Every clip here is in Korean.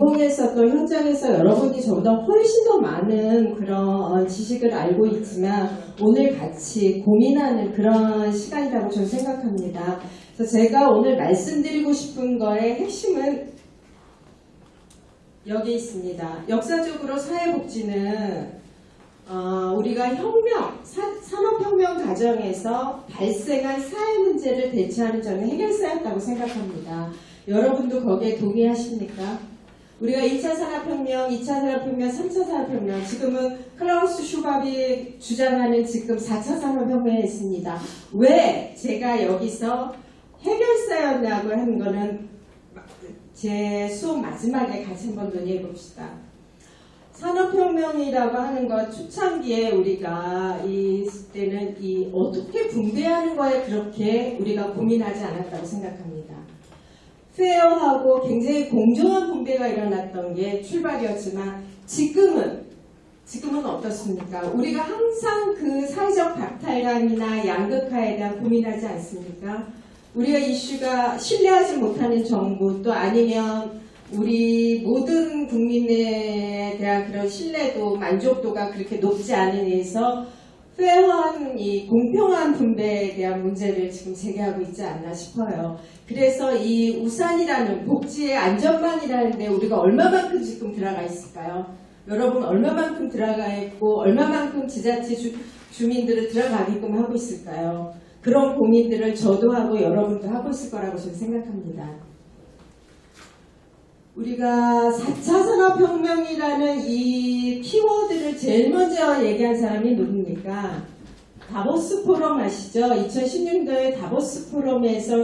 공동에서 또 현장에서 여러분이 저보다 훨씬 더 많은 그런 지식을 알고 있지만 오늘 같이 고민하는 그런 시간이라고 저는 생각합니다. 그래서 제가 오늘 말씀드리고 싶은 거의 핵심은 여기 있습니다. 역사적으로 사회복지는 우리가 산업혁명 과정에서 발생한 사회 문제를 대처하는 저는 해결사였다고 생각합니다. 여러분도 거기에 동의하십니까? 우리가 2차 산업혁명, 2차 산업혁명, 3차 산업혁명, 지금은 클라우스 슈밥이 주장하는 지금 4차 산업혁명에 있습니다. 왜 제가 여기서 해결사였냐고 하는 거는 제 수업 마지막에 같이 한번 논의해 봅시다. 산업혁명이라고 하는 것 초창기에 우리가 이때는 어떻게 분배하는 거에 그렇게 우리가 고민하지 않았다고 생각합니다. 페어하고 굉장히 공정한 분배가 일어났던 게 출발이었지만 지금은 어떻습니까? 우리가 항상 그 사회적 박탈감이나 양극화에 대한 고민하지 않습니까? 우리가 이슈가 신뢰하지 못하는 정부 또 아니면 우리 모든 국민에 대한 그런 신뢰도 만족도가 그렇게 높지 않은 이에서 페어한 이 공평한 분배에 대한 문제를 지금 제기하고 있지 않나 싶어요. 그래서 이 우산이라는 복지의 안전망이라는 데 우리가 얼마만큼 지금 들어가 있을까요? 여러분 얼마만큼 들어가 있고 얼마만큼 지자체 주민들을 들어가게끔 하고 있을까요? 그런 고민들을 저도 하고 여러분도 하고 있을 거라고 저는 생각합니다. 우리가 4차 산업혁명이라는 이 키워드를 제일 먼저 얘기한 사람이 누굽니까? 다보스 포럼 아시죠? 2016년도에 다보스 포럼에서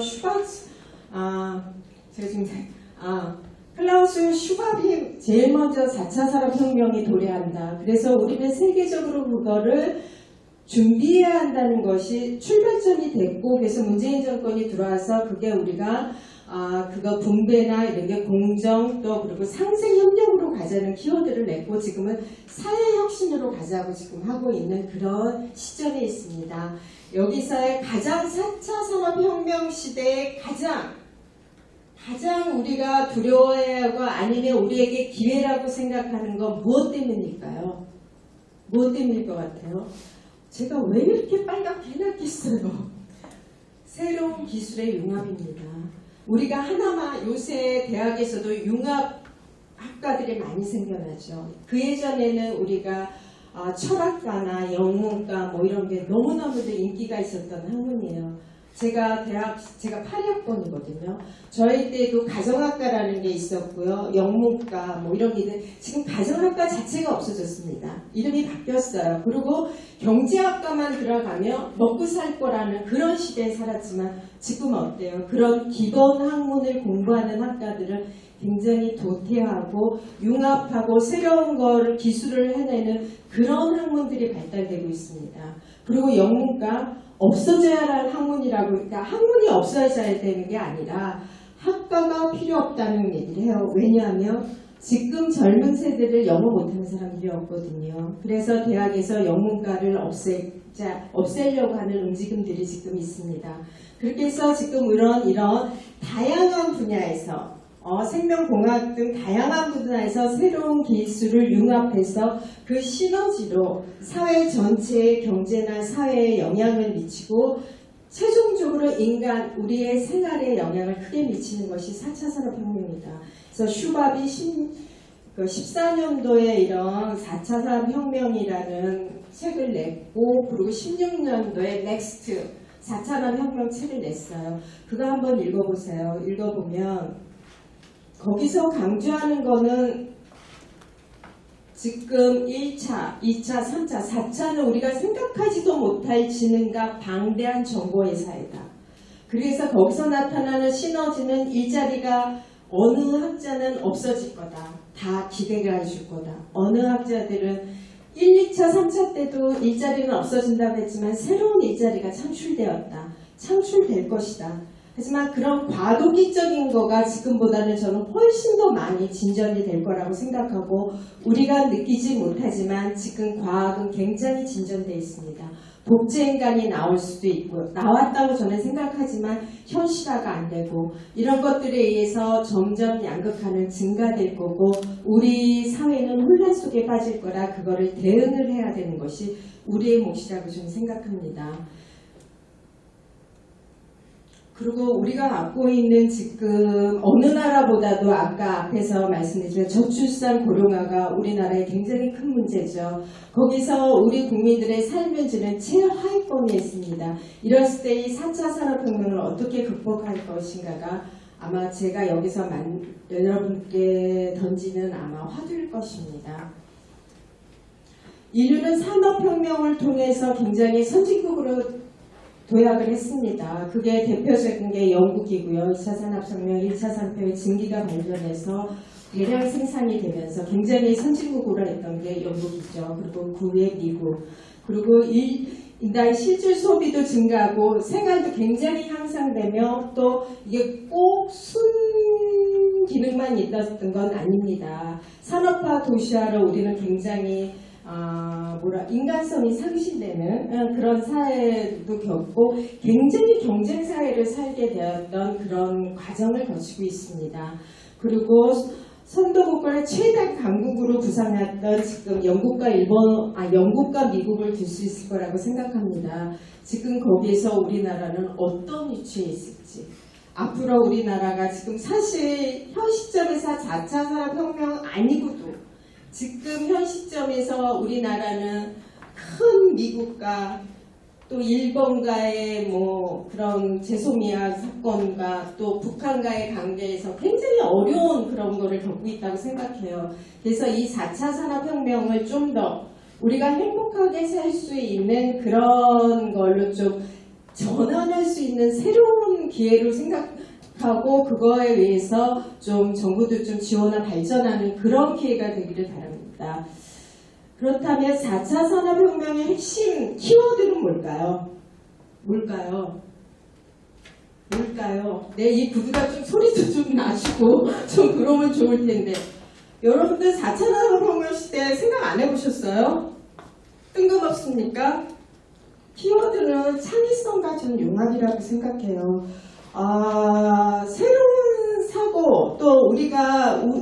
클라우스 슈밥이 제일 먼저 4차 산업혁명이 도래한다. 그래서 우리는 세계적으로 그거를 준비해야 한다는 것이 출발점이 됐고, 그래서 문재인 정권이 들어와서 그게 우리가 그거 분배나 이런 게 공정 또 그리고 상생 협력으로 가자는 키워드를 냈고 지금은 사회 혁신으로 가자고 지금 하고 있는 그런 시점에 있습니다. 여기서의 가장 4차 산업혁명 시대의 가장 우리가 두려워해야 하고 아니면 우리에게 기회라고 생각하는 건 무엇 때문일까요? 무엇 때문일 것 같아요? 제가 왜 이렇게 빨갛게 해놨겠어요? 새로운 기술의 융합입니다. 우리가 하나만 요새 대학에서도 융합학과들이 많이 생겨나죠. 그 예전에는 우리가 철학과나 영문과 뭐 이런 게 너무너무도 인기가 있었던 학문이에요. 제가 8학번이거든요. 저희 때도 가정학과라는 게 있었고요. 영문과 뭐 이런 게 있는데 지금 가정학과 자체가 없어졌습니다. 이름이 바뀌었어요. 그리고 경제학과만 들어가면 먹고 살 거라는 그런 시대에 살았지만 지금 어때요? 그런 기본 학문을 공부하는 학과들은 굉장히 도태하고 융합하고 새로운 거를 기술을 해내는 그런 학문들이 발달되고 있습니다. 그리고 영문과 없어져야 할 학문이라고, 그러니까 학문이 없어져야 되는 게 아니라 학과가 필요 없다는 얘기를 해요. 왜냐하면 지금 젊은 세대를 영어 못하는 사람들이 없거든요. 그래서 대학에서 영문과를 없애려고 하는 움직임들이 지금 있습니다. 그렇게 해서 지금 이런 다양한 분야에서 생명공학 등 다양한 분야에서 새로운 기술을 융합해서 그 시너지로 사회 전체의 경제나 사회에 영향을 미치고 최종적으로 우리의 생활에 영향을 크게 미치는 것이 4차 산업혁명이다. 그래서 슈밥이 14년도에 이런 4차 산업혁명이라는 책을 냈고 그리고 16년도에 넥스트 4차 산업혁명 책을 냈어요. 그거 한번 읽어보세요. 읽어보면 거기서 강조하는 거는 지금 1차, 2차, 3차, 4차는 우리가 생각하지도 못할 지능과 방대한 정보의 사회다. 그래서 거기서 나타나는 시너지는 일자리가 어느 학자는 없어질 거다. 다 기대가 해줄 거다. 어느 학자들은 1, 2차, 3차 때도 일자리는 없어진다고 했지만 새로운 일자리가 창출될 것이다. 하지만 그런 과도기적인 거가 지금보다는 저는 훨씬 더 많이 진전이 될 거라고 생각하고 우리가 느끼지 못하지만 지금 과학은 굉장히 진전되어 있습니다. 복제인간이 나올 수도 있고 나왔다고 저는 생각하지만 현실화가 안 되고 이런 것들에 의해서 점점 양극화는 증가될 거고 우리 사회는 혼란 속에 빠질 거라 그거를 대응을 해야 되는 것이 우리의 몫이라고 저는 생각합니다. 그리고 우리가 갖고 있는 지금 어느 나라보다도 아까 앞에서 말씀드린 저출산 고령화가 우리나라에 굉장히 큰 문제죠. 거기서 우리 국민들의 삶의 질은 최하위권에 있습니다. 이랬을 때 이 4차 산업혁명을 어떻게 극복할 것인가가 아마 제가 여기서 여러분께 던지는 아마 화두일 것입니다. 인류는 산업혁명을 통해서 굉장히 선진국으로 도약을 했습니다. 그게 대표적인 게 영국이고요. 2차 산업혁명, 1차 산업혁명 증기가 발전해서 대량 생산이 되면서 굉장히 선진국으로 했던 게 영국이죠. 그리고 그 후에 미국. 그리고 일단 실질 소비도 증가하고 생활도 굉장히 향상되며 또 이게 꼭 순기능만 있었던 건 아닙니다. 산업화 도시화로 우리는 굉장히 인간성이 상실되는 그런 사회도 겪고 굉장히 경쟁 사회를 살게 되었던 그런 과정을 거치고 있습니다. 그리고 선도국가의 최대 강국으로 부상했던 지금 영국과 미국을 둘 수 있을 거라고 생각합니다. 지금 거기에서 우리나라는 어떤 위치에 있을지. 앞으로 우리나라가 지금 사실 현 시점에서 4차 산업혁명 아니고도 지금 현 시점에서 우리나라는 큰 미국과 또 일본과의 그런 제소미아 사건과 또 북한과의 관계에서 굉장히 어려운 그런 거를 겪고 있다고 생각해요. 그래서 이 4차 산업혁명을 좀 더 우리가 행복하게 살 수 있는 그런 걸로 좀 전환할 수 있는 새로운 기회로 생각하고 그거에 의해서 좀 정부도 좀 지원하고 발전하는 그런 기회가 되기를 바랍니다. 그렇다면 4차 산업혁명의 핵심 키워드는 뭘까요? 네, 이 구두가 좀 소리도 좀 나시고 좀 그러면 좋을 텐데 여러분들 4차 산업혁명 시대 생각 안 해보셨어요? 뜬금없습니까? 키워드는 창의성과 전 융합이라고 생각해요. 새로운 사고, 또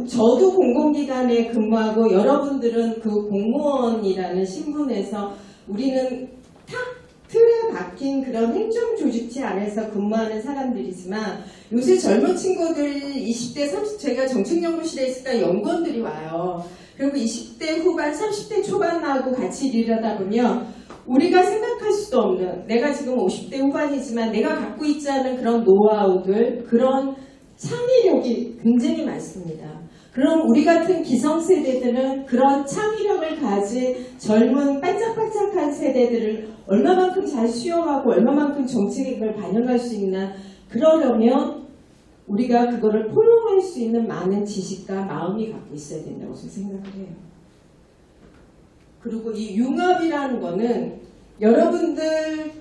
저도 공공기관에 근무하고 여러분들은 그 공무원이라는 신분에서 우리는 탁 틀에 박힌 그런 행정조직체 안에서 근무하는 사람들이지만 요새 젊은 친구들 20대, 30대, 제가 정책연구실에 있으니까 연구원들이 와요. 그리고 20대 후반, 30대 초반하고 같이 일하다 보면 우리가 생각할 수도 없는 내가 지금 50대 후반이지만 내가 갖고 있지 않은 그런 노하우들, 그런 창의력이 굉장히 많습니다. 그럼 우리 같은 기성세대들은 그런 창의력을 가진 젊은 반짝반짝한 세대들을 얼마만큼 잘 수용하고 얼마만큼 정책을 반영할 수 있나, 그러려면 우리가 그거를 포용할 수 있는 많은 지식과 마음이 갖고 있어야 된다고 저는 생각을 해요. 그리고 이 융합이라는 거는 여러분들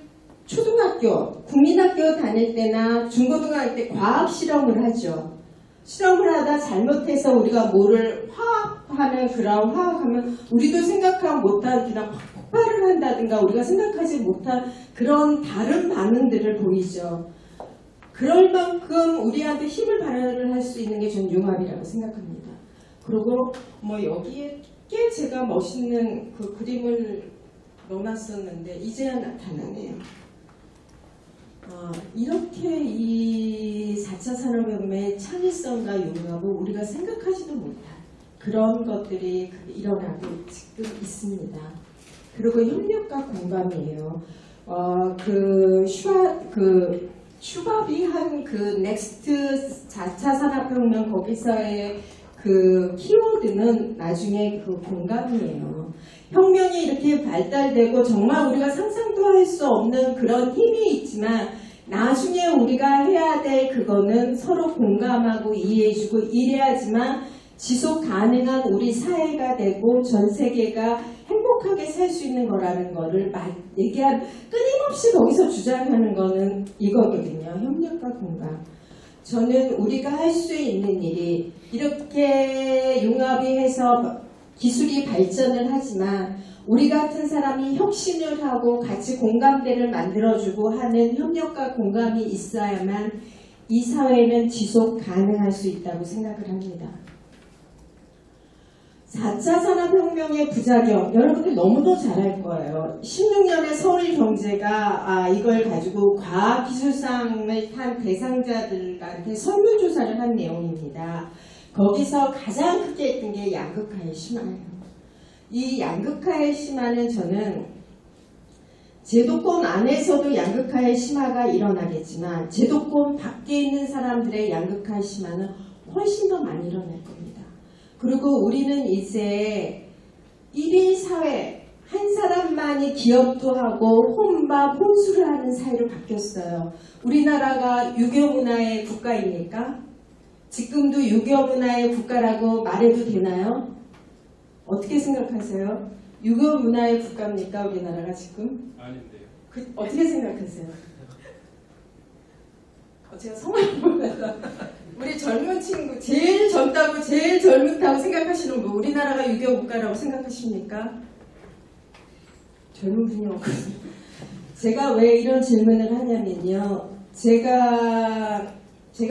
초등학교, 국민학교 다닐 때나 중고등학교 때 과학 실험을 하죠. 실험을 하다 잘못해서 우리가 뭐를 화학하는 그런 화학하면 우리도 생각하지 못한 그냥 폭발을 한다든가 우리가 생각하지 못한 그런 다른 반응들을 보이죠. 그럴 만큼 우리한테 힘을 발휘할 수 있는 게 전 융합이라고 생각합니다. 그리고 여기에 꽤 제가 멋있는 그 그림을 넣어놨었는데 이제야 나타나네요. 이렇게 이 4차 산업혁명의 창의성과 융합을 우리가 생각하지도 못한 그런 것들이 일어나고 지금 있습니다. 그리고 협력과 공감이에요. 슈밥이 한 그 넥스트 4차 산업혁명 거기서의 그 키워드는 나중에 그 공감이에요. 혁명이 이렇게 발달되고 정말 우리가 상상도 할 수 없는 그런 힘이 있지만 나중에 우리가 해야 될 그거는 서로 공감하고 이해해주고 이래야지만 지속 가능한 우리 사회가 되고 전 세계가 행복하게 살 수 있는 거라는 거를 얘기한 끊임없이 거기서 주장하는 거는 이거거든요. 협력과 공감. 저는 우리가 할 수 있는 일이 이렇게 융합이 해서 기술이 발전을 하지만 우리 같은 사람이 혁신을 하고 같이 공감대를 만들어주고 하는 협력과 공감이 있어야만 이 사회는 지속 가능할 수 있다고 생각을 합니다. 4차 산업혁명의 부작용, 여러분들 너무도 잘 알 거예요. 16년에 서울경제가 이걸 가지고 과학기술상을 탄 대상자들한테 설문조사를 한 내용입니다. 거기서 가장 크게 했던 게 양극화의 심화예요. 이 양극화의 심화는 저는 제도권 안에서도 양극화의 심화가 일어나겠지만 제도권 밖에 있는 사람들의 양극화의 심화는 훨씬 더 많이 일어날 겁니다. 그리고 우리는 이제 1인 사회, 한 사람만이 기업도 하고 혼밥, 혼술을 하는 사회로 바뀌었어요. 우리나라가 유교 문화의 국가입니까? 지금도 유교 문화의 국가라고 말해도 되나요? 어떻게 생각하세요? 유교 문화의 국가입니까? 우리나라가 지금? 아닌데요. 어떻게 생각하세요? 제가 성을 몰라서 우리 젊은 친구 제일 젊다고 제일 젊다고 생각하시는 분 우리나라가 유교 국가라고 생각하십니까? 젊은 분이 없거든요. 제가 왜 이런 질문을 하냐면요. 제가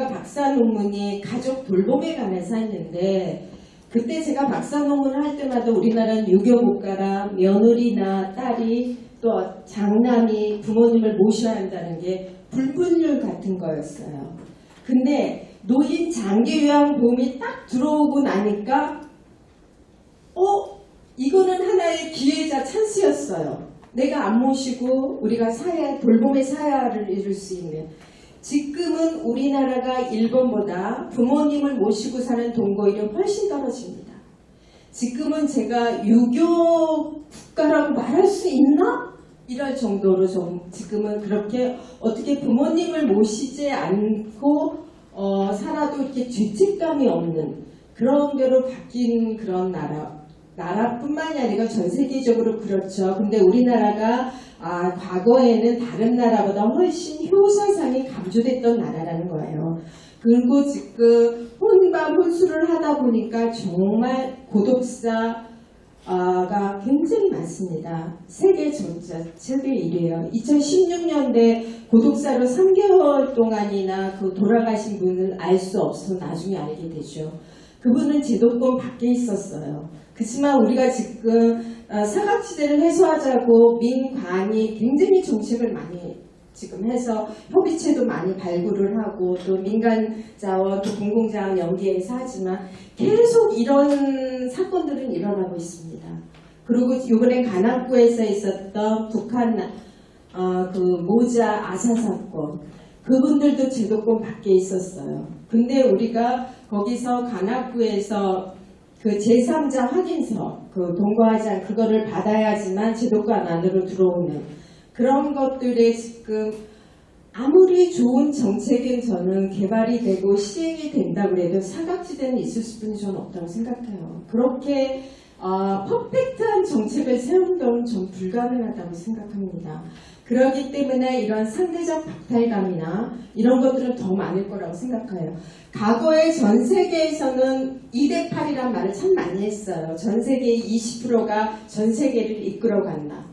박사 논문이 가족 돌봄에 관해서 했는데 그때 제가 박사 논문을 할 때마다 우리나라는 유교 국가라 며느리나 딸이 또 장남이 부모님을 모셔야 한다는 게 불문율 같은 거였어요. 근데 노인 장기 요양보험이 딱 들어오고 나니까 이거는 하나의 기회자 찬스였어요. 내가 안 모시고 우리가 돌봄의 사야를 이룰 수 있는. 지금은 우리나라가 일본보다 부모님을 모시고 사는 동거율이 훨씬 떨어집니다. 지금은 제가 유교 국가라고 말할 수 있나? 이럴 정도로 지금은 그렇게 어떻게 부모님을 모시지 않고 살아도 이렇게 죄책감이 없는 그런 데로 바뀐 그런 나라뿐만이 아니라 전 세계적으로 그렇죠. 근데 우리나라가 과거에는 다른 나라보다 훨씬 효사상이 강조됐던 나라라는 거예요. 그리고 지금 혼밥 혼술을 하다 보니까 정말 고독사가 굉장히 많습니다. 세계 세계 1위에요. 2016년대 고독사로 3개월 동안이나 돌아가신 분을 알 수 없어서 나중에 알게 되죠. 그분은 제도권 밖에 있었어요. 그렇지만 우리가 지금 사각지대를 해소하자고 민관이 굉장히 정책을 많이 지금 해서 협의체도 많이 발굴을 하고 또 민간 자원 또 공공자원 연계해서 하지만 계속 이런 사건들은 일어나고 있습니다. 그리고 이번에 관악구에서 있었던 북한 모자 아사 사건 그분들도 제도권 밖에 있었어요. 근데 우리가 거기서 관악구에서 그 제3자 확인서, 동거하지 그거를 받아야지만 제도권 안으로 들어오는 그런 것들에 지금 아무리 좋은 정책은 저는 개발이 되고 시행이 된다고 해도 사각지대는 있을 수뿐이 저는 없다고 생각해요. 그렇게 퍼펙트한 정책을 세우는 건 전 불가능하다고 생각합니다. 그렇기 때문에 이런 상대적 박탈감이나 이런 것들은 더 많을 거라고 생각해요. 과거에 전 세계에서는 2대8이란 말을 참 많이 했어요. 전 세계의 20%가 전 세계를 이끌어간다.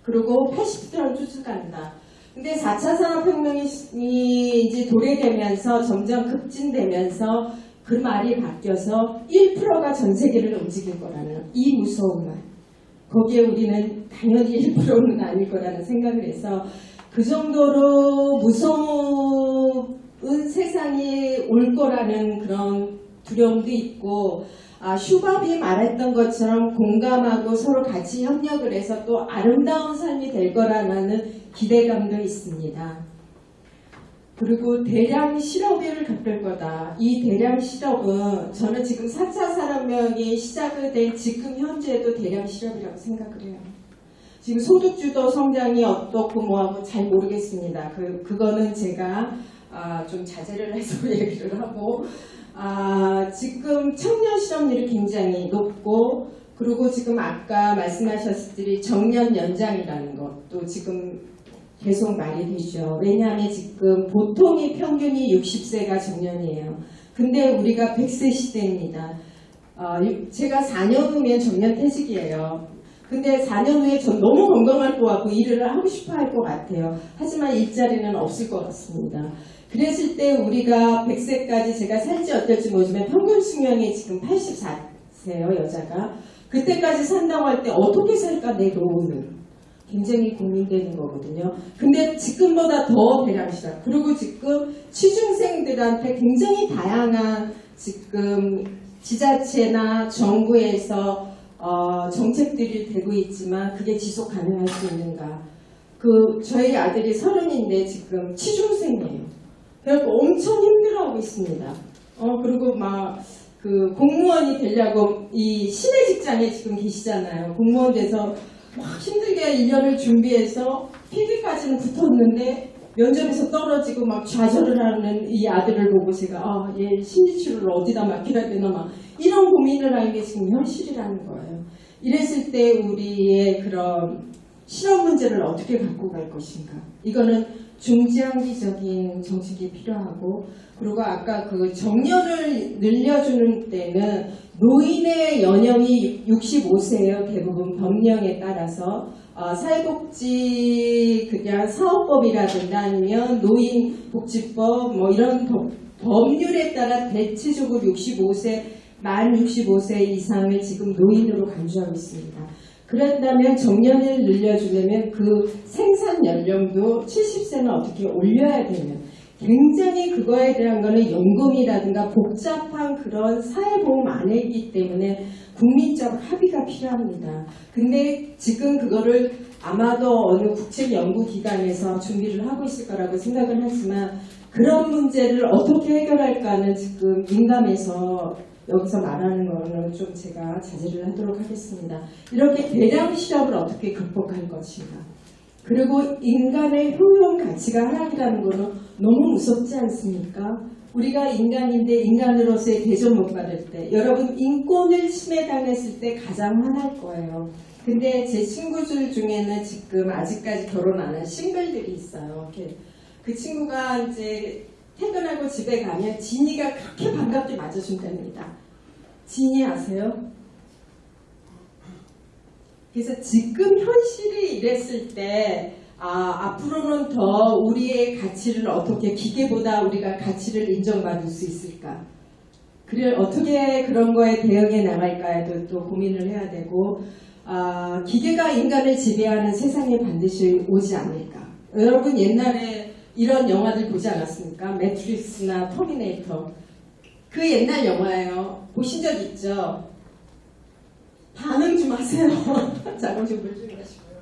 그리고 80%는 쫓아간다. 근데 4차 산업혁명이 이제 도래되면서 점점 급진되면서 그 말이 바뀌어서 1%가 전 세계를 움직일 거라는 이 무서운 말. 거기에 우리는 당연히 1%는 아닐 거라는 생각을 해서 그 정도로 무서운 세상이 올 거라는 그런 두려움도 있고 슈밥이 말했던 것처럼 공감하고 서로 같이 협력을 해서 또 아름다운 삶이 될 거라는 기대감도 있습니다. 그리고 대량 실업을 겪을 거다. 이 대량 실업은 저는 지금 4차 산업혁명이 시작된 지금 현재도 대량 실업이라고 생각을 해요. 지금 소득주도 성장이 어떻고 뭐하고 잘 모르겠습니다. 그거는 제가 좀 자제를 해서 얘기를 하고 지금 청년 실업률이 굉장히 높고, 그리고 지금 아까 말씀하셨듯이 정년 연장이라는 것도 지금 계속 말이 되죠. 왜냐하면 지금 보통의 평균이 60세가 정년이에요. 근데 우리가 100세 시대입니다. 제가 4년 후면 정년 퇴직이에요. 근데 4년 후에 전 너무 건강할 것 같고 일을 하고 싶어 할 것 같아요. 하지만 일자리는 없을 것 같습니다. 그랬을 때 우리가 100세까지 제가 살지 어떨지 모르지만 평균 수명이 지금 84세예요, 여자가. 그때까지 산다고 할 때 어떻게 살까, 내 노후는. 굉장히 고민되는 거거든요. 근데 지금보다 더 배랑시다. 그리고 지금 취중생들한테 굉장히 다양한 지금 지자체나 정부에서 정책들이 되고 있지만 그게 지속 가능할 수 있는가. 저희 아들이 30인데 지금 취중생이에요. 그래서 엄청 힘들어하고 있습니다. 그리고 공무원이 되려고 이 시내 직장에 지금 계시잖아요. 공무원 돼서 막 힘들게 1년을 준비해서 필기까지는 붙었는데 면접에서 떨어지고 막 좌절을 하는 이 아들을 보고 제가 얘 심리치료를 어디다 맡겨야 되나 막 이런 고민을 하는 게 지금 현실이라는 거예요. 이랬을 때 우리의 그런 실업 문제를 어떻게 갖고 갈 것인가. 이거는 중장기적인 정책이 필요하고, 그리고 아까 그 정년을 늘려주는 때는 노인의 연령이 65세예요. 대부분 법령에 따라서 사회복지 그냥 사업법이라든가 아니면 노인복지법 뭐 이런 법률에 따라 대체적으로 65세 만 65세 이상을 지금 노인으로 간주하고 있습니다. 그런다면 정년을 늘려주려면 그 생산 연령도 70세는 어떻게 올려야 되는, 굉장히 그거에 대한 거는 연금이라든가 복잡한 그런 사회보험 안에 있기 때문에 국민적 합의가 필요합니다. 근데 지금 그거를 아마도 어느 국책연구기관에서 준비를 하고 있을 거라고 생각을 하지만 그런 문제를 어떻게 해결할까는 지금 민감해서 여기서 말하는 거는 좀 제가 자제를 하도록 하겠습니다. 이렇게 대량 실업을 어떻게 극복할 것인가. 그리고 인간의 효용 가치가 하락이라는 거는 너무 무섭지 않습니까? 우리가 인간인데 인간으로서의 대접 못 받을 때, 여러분 인권을 침해당했을 때 가장 화날 거예요. 근데 제 친구들 중에는 지금 아직까지 결혼 안 한 싱글들이 있어요. 그 친구가 이제 퇴근하고 집에 가면 진이가 그렇게 반갑게 맞아준답니다. 진이 아세요? 그래서 지금 현실이 이랬을 때 앞으로는 더 우리의 가치를 어떻게 기계보다 우리가 가치를 인정받을 수 있을까? 그래 어떻게 그런 거에 대응해 나갈까에도 또 고민을 해야 되고, 기계가 인간을 지배하는 세상에 반드시 오지 않을까? 여러분 옛날에 이런 영화들 보지 않았습니까? 매트릭스나 터미네이터. 그 옛날 영화예요. 보신 적 있죠? 반응 좀 하세요. 자금 좀 물 좀 마시고요.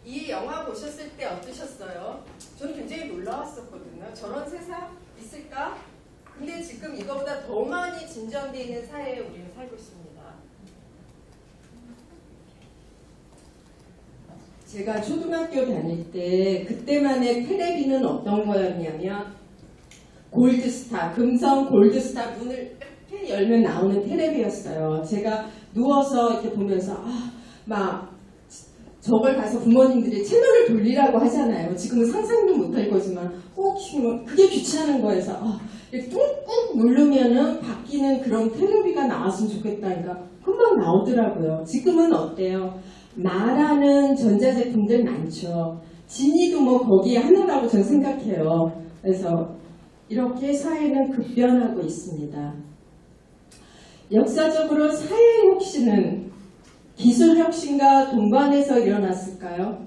이 영화 보셨을 때 어떠셨어요? 저는 굉장히 놀라웠었거든요. 저런 세상 있을까? 근데 지금 이거보다 더 많이 진전되어 있는 사회에 우리는 살고 있습니다. 제가 초등학교 다닐 때 그때만의 텔레비는 어떤 거였냐면 골드스타, 금성 골드스타 문을 이렇게 열면 나오는 텔레비였어요. 제가 누워서 이렇게 보면서 저걸 가서 부모님들이 채널을 돌리라고 하잖아요. 지금은 상상도 못할 거지만 그게 귀찮은 거여서 이렇게 꾹꾹 누르면은 바뀌는 그런 텔레비가 나왔으면 좋겠다니까 금방 나오더라고요. 지금은 어때요? 말하는 전자제품들 많죠. 진이도 뭐 거기에 하나라고 저는 생각해요. 그래서 이렇게 사회는 급변하고 있습니다. 역사적으로 사회 혁신은 기술 혁신과 동반해서 일어났을까요?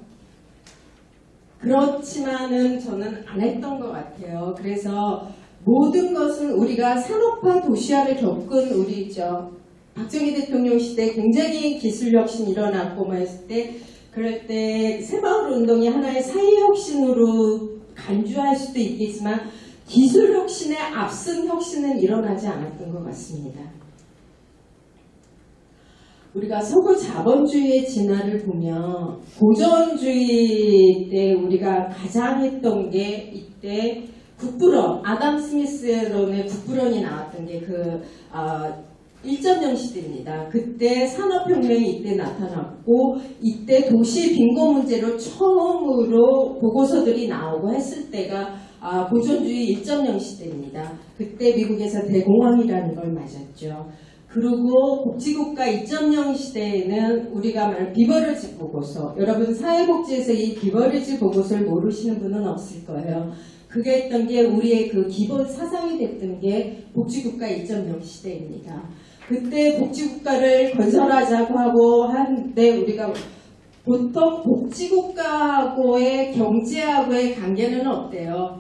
그렇지만은 저는 안 했던 것 같아요. 그래서 모든 것은 우리가 산업화 도시화를 겪은 우리죠. 박정희 대통령 시대 굉장히 기술 혁신이 일어났고 했을 때, 그럴 때 새마을 운동이 하나의 사회 혁신으로 간주할 수도 있겠지만 기술 혁신에 앞선 혁신은 일어나지 않았던 것 같습니다. 우리가 서구 자본주의의 진화를 보면 고전주의 때 우리가 가장 했던 게 이때 국부론, 아담 스미스론의 국부론이 나왔던 게 1.0 시대입니다. 그때 산업혁명이 이때 나타났고 이때 도시 빈곤 문제로 처음으로 보고서들이 나오고 했을 때가 보존주의 1.0 시대입니다. 그때 미국에서 대공황이라는 걸 맞았죠. 그리고 복지국가 2.0 시대에는 우리가 말하는 비버리지 보고서, 여러분 사회복지에서 이 비버리지 보고서를 모르시는 분은 없을 거예요. 그게 했던 게 우리의 그 기본 사상이 됐던 게 복지국가 2.0 시대입니다. 그때 복지국가를 건설하자고 하고 하는데 우리가 보통 복지국가하고의 경제하고의 관계는 어때요?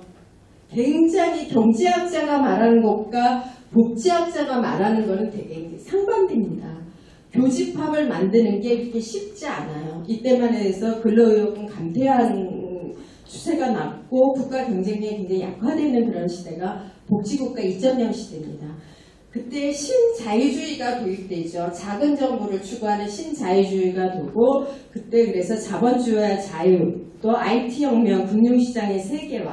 굉장히 경제학자가 말하는 것과 복지학자가 말하는 것은 되게 상반됩니다. 교집합을 만드는 게 그렇게 쉽지 않아요. 이때만 해서 근로의욕은 감퇴하는 추세가 났고 국가 경쟁력이 굉장히 약화되는 그런 시대가 복지국가 2.0 시대입니다. 그때 신자유주의가 도입되죠. 작은 정부를 추구하는 신자유주의가 되고 그때 그래서 자본주의와 자유, 또 IT혁명, 금융시장의 세계화,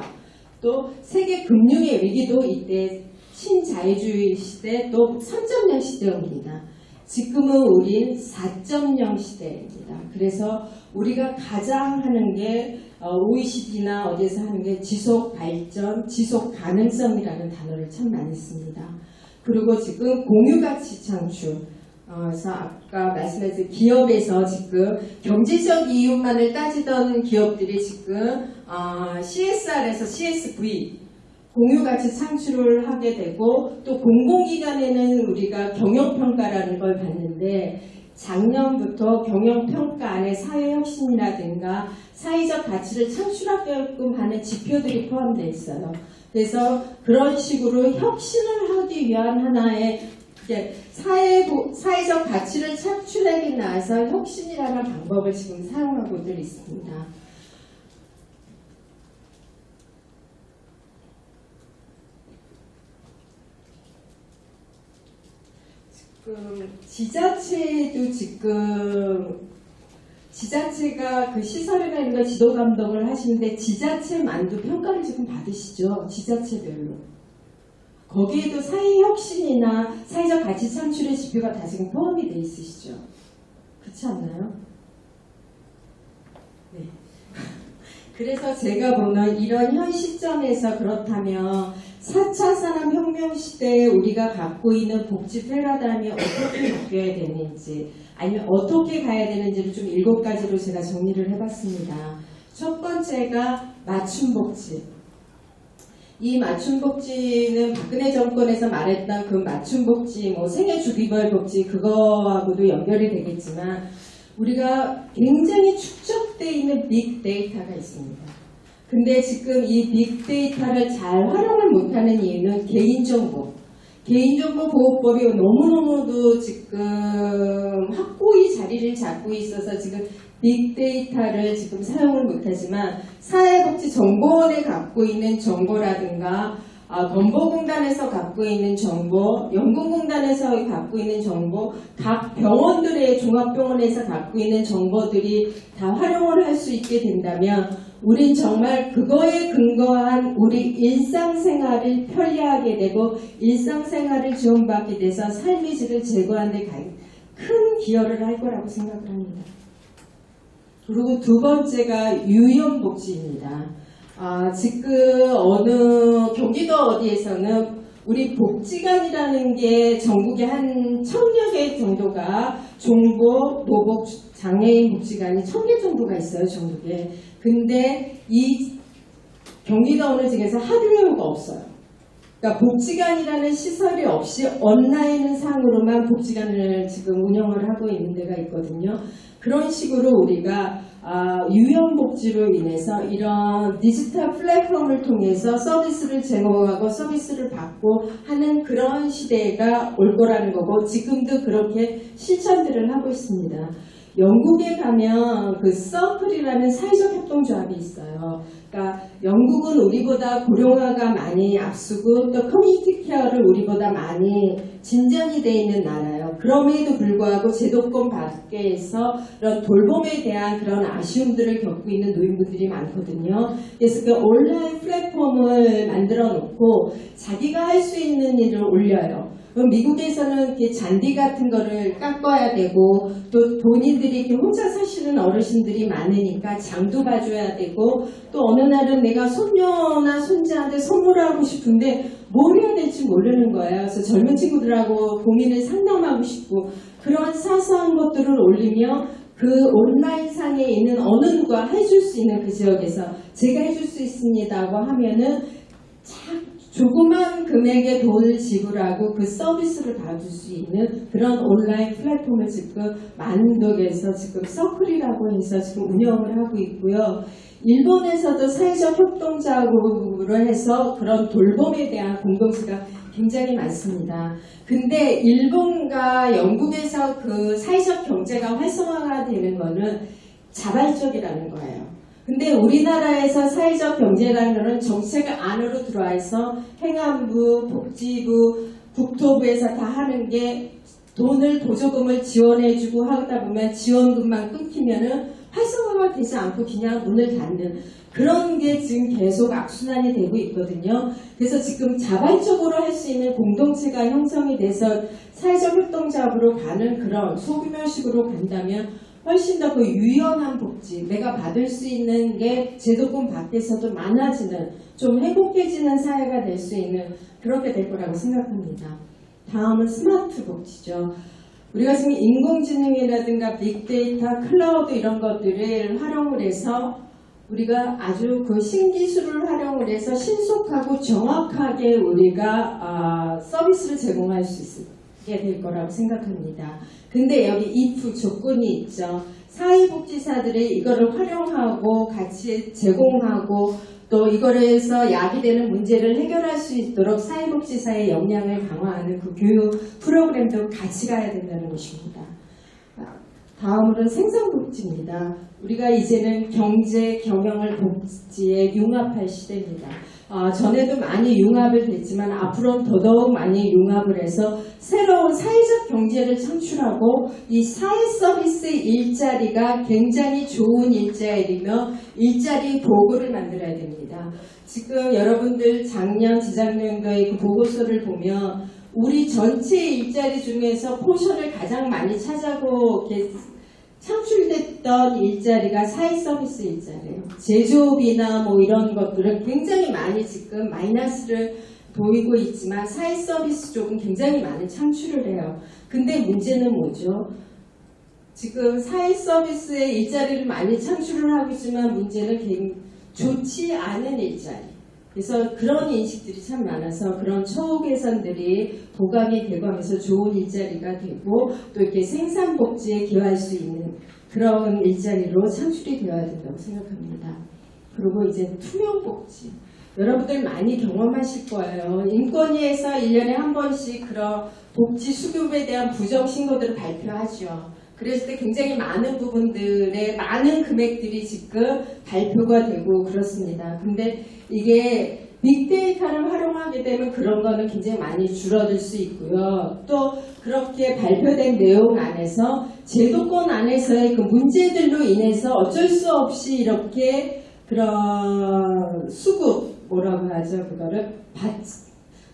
또 세계 금융의 위기도 이때 신자유주의 시대 또 3.0 시대입니다. 지금은 우린 4.0 시대입니다. 그래서 우리가 가장 하는 게 OECD나 어디에서 하는 게 지속 발전, 지속 가능성이라는 단어를 참 많이 씁니다. 그리고 지금 공유가치 창출, 그래서 아까 말씀하신 기업에서 지금 경제적 이윤만을 따지던 기업들이 지금 CSR에서 CSV, 공유가치 창출을 하게 되고 또 공공기관에는 우리가 경영평가라는 걸 봤는데 작년부터 경영평가 안에 사회혁신이라든가 사회적 가치를 창출하게끔 하는 지표들이 포함되어 있어요. 그래서 그런 식으로 혁신을 하기 위한 하나의 사회적 가치를 창출하기 위해서 혁신이라는 방법을 지금 사용하고들 있습니다. 지금 지자체도 지자체가 그 시설이나 이런 거 지도 감독을 하시는데 지자체만도 평가를 지금 받으시죠. 지자체별로. 거기에도 사회혁신이나 사회적 가치 창출의 지표가 다 지금 포함이 돼 있으시죠. 그렇지 않나요? 네. 그래서 제가 보는 이런 현 시점에서 그렇다면 4차 산업혁명 시대에 우리가 갖고 있는 복지 패러다임이 어떻게 바뀌어야 되는지 아니면 어떻게 가야 되는지를 좀 7가지로 제가 정리를 해봤습니다. 첫 번째가 맞춤복지. 이 맞춤복지는 박근혜 정권에서 말했던 그 맞춤복지, 뭐 생애주기별 복지 그거하고도 연결이 되겠지만 우리가 굉장히 축적되어 있는 빅데이터가 있습니다. 근데 지금 이 빅데이터를 잘 활용을 못하는 이유는 개인정보보호법이 너무너무도 지금 확고히 자리를 잡고 있어서 지금 빅데이터를 지금 사용을 못하지만 사회복지정보원에 갖고 있는 정보라든가 건보공단에서 갖고 있는 정보, 연금공단에서 갖고 있는 정보, 각 병원들의 종합병원에서 갖고 있는 정보들이 다 활용을 할 수 있게 된다면 우린 정말 그거에 근거한 우리 일상생활을 편리하게 되고 일상생활을 지원받게 돼서 삶의 질을 제고하는 데 큰 기여를 할 거라고 생각을 합니다. 그리고 두 번째가 유연복지입니다. 지금 경기도 어디에서는 우리 복지관이라는 게 전국에 한 1000여 개 정도가 종보, 노복, 장애인 복지관이 1000개 정도가 있어요, 전국에. 근데 이 경기도 어느 지역에서 하드웨어가 없어요. 그러니까 복지관이라는 시설이 없이 온라인 상으로만 복지관을 지금 운영을 하고 있는 데가 있거든요. 그런 식으로 우리가 유연복지로 인해서 이런 디지털 플랫폼을 통해서 서비스를 제공하고 서비스를 받고 하는 그런 시대가 올 거라는 거고 지금도 그렇게 실천들을 하고 있습니다. 영국에 가면 그 서클이라는 사회적 협동조합이 있어요. 그러니까 영국은 우리보다 고령화가 많이 앞서고 또 커뮤니티 케어를 우리보다 많이 진전이 돼 있는 나라예요. 그럼에도 불구하고 제도권 밖에서 그런 돌봄에 대한 그런 아쉬움들을 겪고 있는 노인분들이 많거든요. 그래서 그 온라인 플랫폼을 만들어 놓고 자기가 할 수 있는 일을 올려요. 그럼 미국에서는 이렇게 잔디 같은 거를 깎아야 되고 또 본인들이 이렇게 혼자 사시는 어르신들이 많으니까 장도 봐줘야 되고 또 어느 날은 내가 손녀나 손자한테 선물하고 싶은데 뭘 해야 될지 모르는 거예요. 그래서 젊은 친구들하고 고민을 상담하고 싶고 그런 사소한 것들을 올리며 그 온라인상에 있는 어느 누가 해줄 수 있는 그 지역에서 제가 해줄 수 있습니다고 하면은 조그만 금액의 돈을 지불하고 그 서비스를 받을 수 있는 그런 온라인 플랫폼을 지금 만독에서 지금 서클이라고 해서 지금 운영을 하고 있고요. 일본에서도 사회적 협동작업으로 해서 그런 돌봄에 대한 공동체가 굉장히 많습니다. 근데 일본과 영국에서 그 사회적 경제가 활성화가 되는 거는 자발적이라는 거예요. 근데 우리나라에서 사회적 경제라는 것은 정책 안으로 들어와서 행안부, 복지부, 국토부에서 다 하는 게 돈을 보조금을 지원해주고 하다 보면 지원금만 끊기면은 활성화가 되지 않고 그냥 문을 닫는 그런 게 지금 계속 악순환이 되고 있거든요. 그래서 지금 자발적으로 할 수 있는 공동체가 형성이 돼서 사회적 협동작업으로 가는 그런 소규모식으로 간다면 훨씬 더 그 유연한 복지, 내가 받을 수 있는 게 제도권 밖에서도 많아지는 좀 행복해지는 사회가 될 수 있는 그렇게 될 거라고 생각합니다. 다음은 스마트 복지죠. 우리가 지금 인공지능이라든가 빅데이터, 클라우드 이런 것들을 활용을 해서 우리가 아주 그 신기술을 활용을 해서 신속하고 정확하게 우리가 서비스를 제공할 수 있게 될 거라고 생각합니다. 근데 여기 if 조건이 있죠. 사회복지사들이 이거를 활용하고 같이 제공하고 또 이거를 해서 야기되는 문제를 해결할 수 있도록 사회복지사의 역량을 강화하는 그 교육 프로그램도 같이 가야 된다는 것입니다. 다음으로는 생산복지입니다. 우리가 이제는 경제, 경영을 복지에 융합할 시대입니다. 전에도 많이 융합을 됐지만 앞으로는 더더욱 많이 융합을 해서 새로운 사회적 경제를 창출하고 이 사회 서비스 일자리가 굉장히 좋은 일자리며 일자리 보고를 만들어야 됩니다. 지금 여러분들 작년, 재작년도의 그 보고서를 보면 우리 전체 일자리 중에서 포션을 가장 많이 차지하고 창출됐던 일자리가 사회 서비스 일자리예요. 제조업이나 뭐 이런 것들은 굉장히 많이 지금 마이너스를 보이고 있지만 사회 서비스 쪽은 굉장히 많은 창출을 해요. 근데 문제는 뭐죠? 지금 사회 서비스의 일자리를 많이 창출을 하고 있지만 문제는 좋지 않은 일자리. 그래서 그런 인식들이 참 많아서 그런 처우 개선들이 보강이 되고 하면서 좋은 일자리가 되고 또 이렇게 생산복지에 기여할 수 있는 그런 일자리로 창출이 되어야 된다고 생각합니다. 그리고 이제 투명복지. 여러분들 많이 경험하실 거예요. 인권위에서 1년에 한 번씩 그런 복지 수급에 대한 부정 신고들을 발표하죠. 그랬을 때 굉장히 많은 부분들의 많은 금액들이 지금 발표가 되고 그렇습니다. 근데 이게 빅데이터를 활용하게 되면 그런 거는 굉장히 많이 줄어들 수 있고요. 또 그렇게 발표된 내용 안에서 제도권 안에서의 그 문제들로 인해서 어쩔 수 없이 이렇게 그런 수급 뭐라고 하죠? 그거를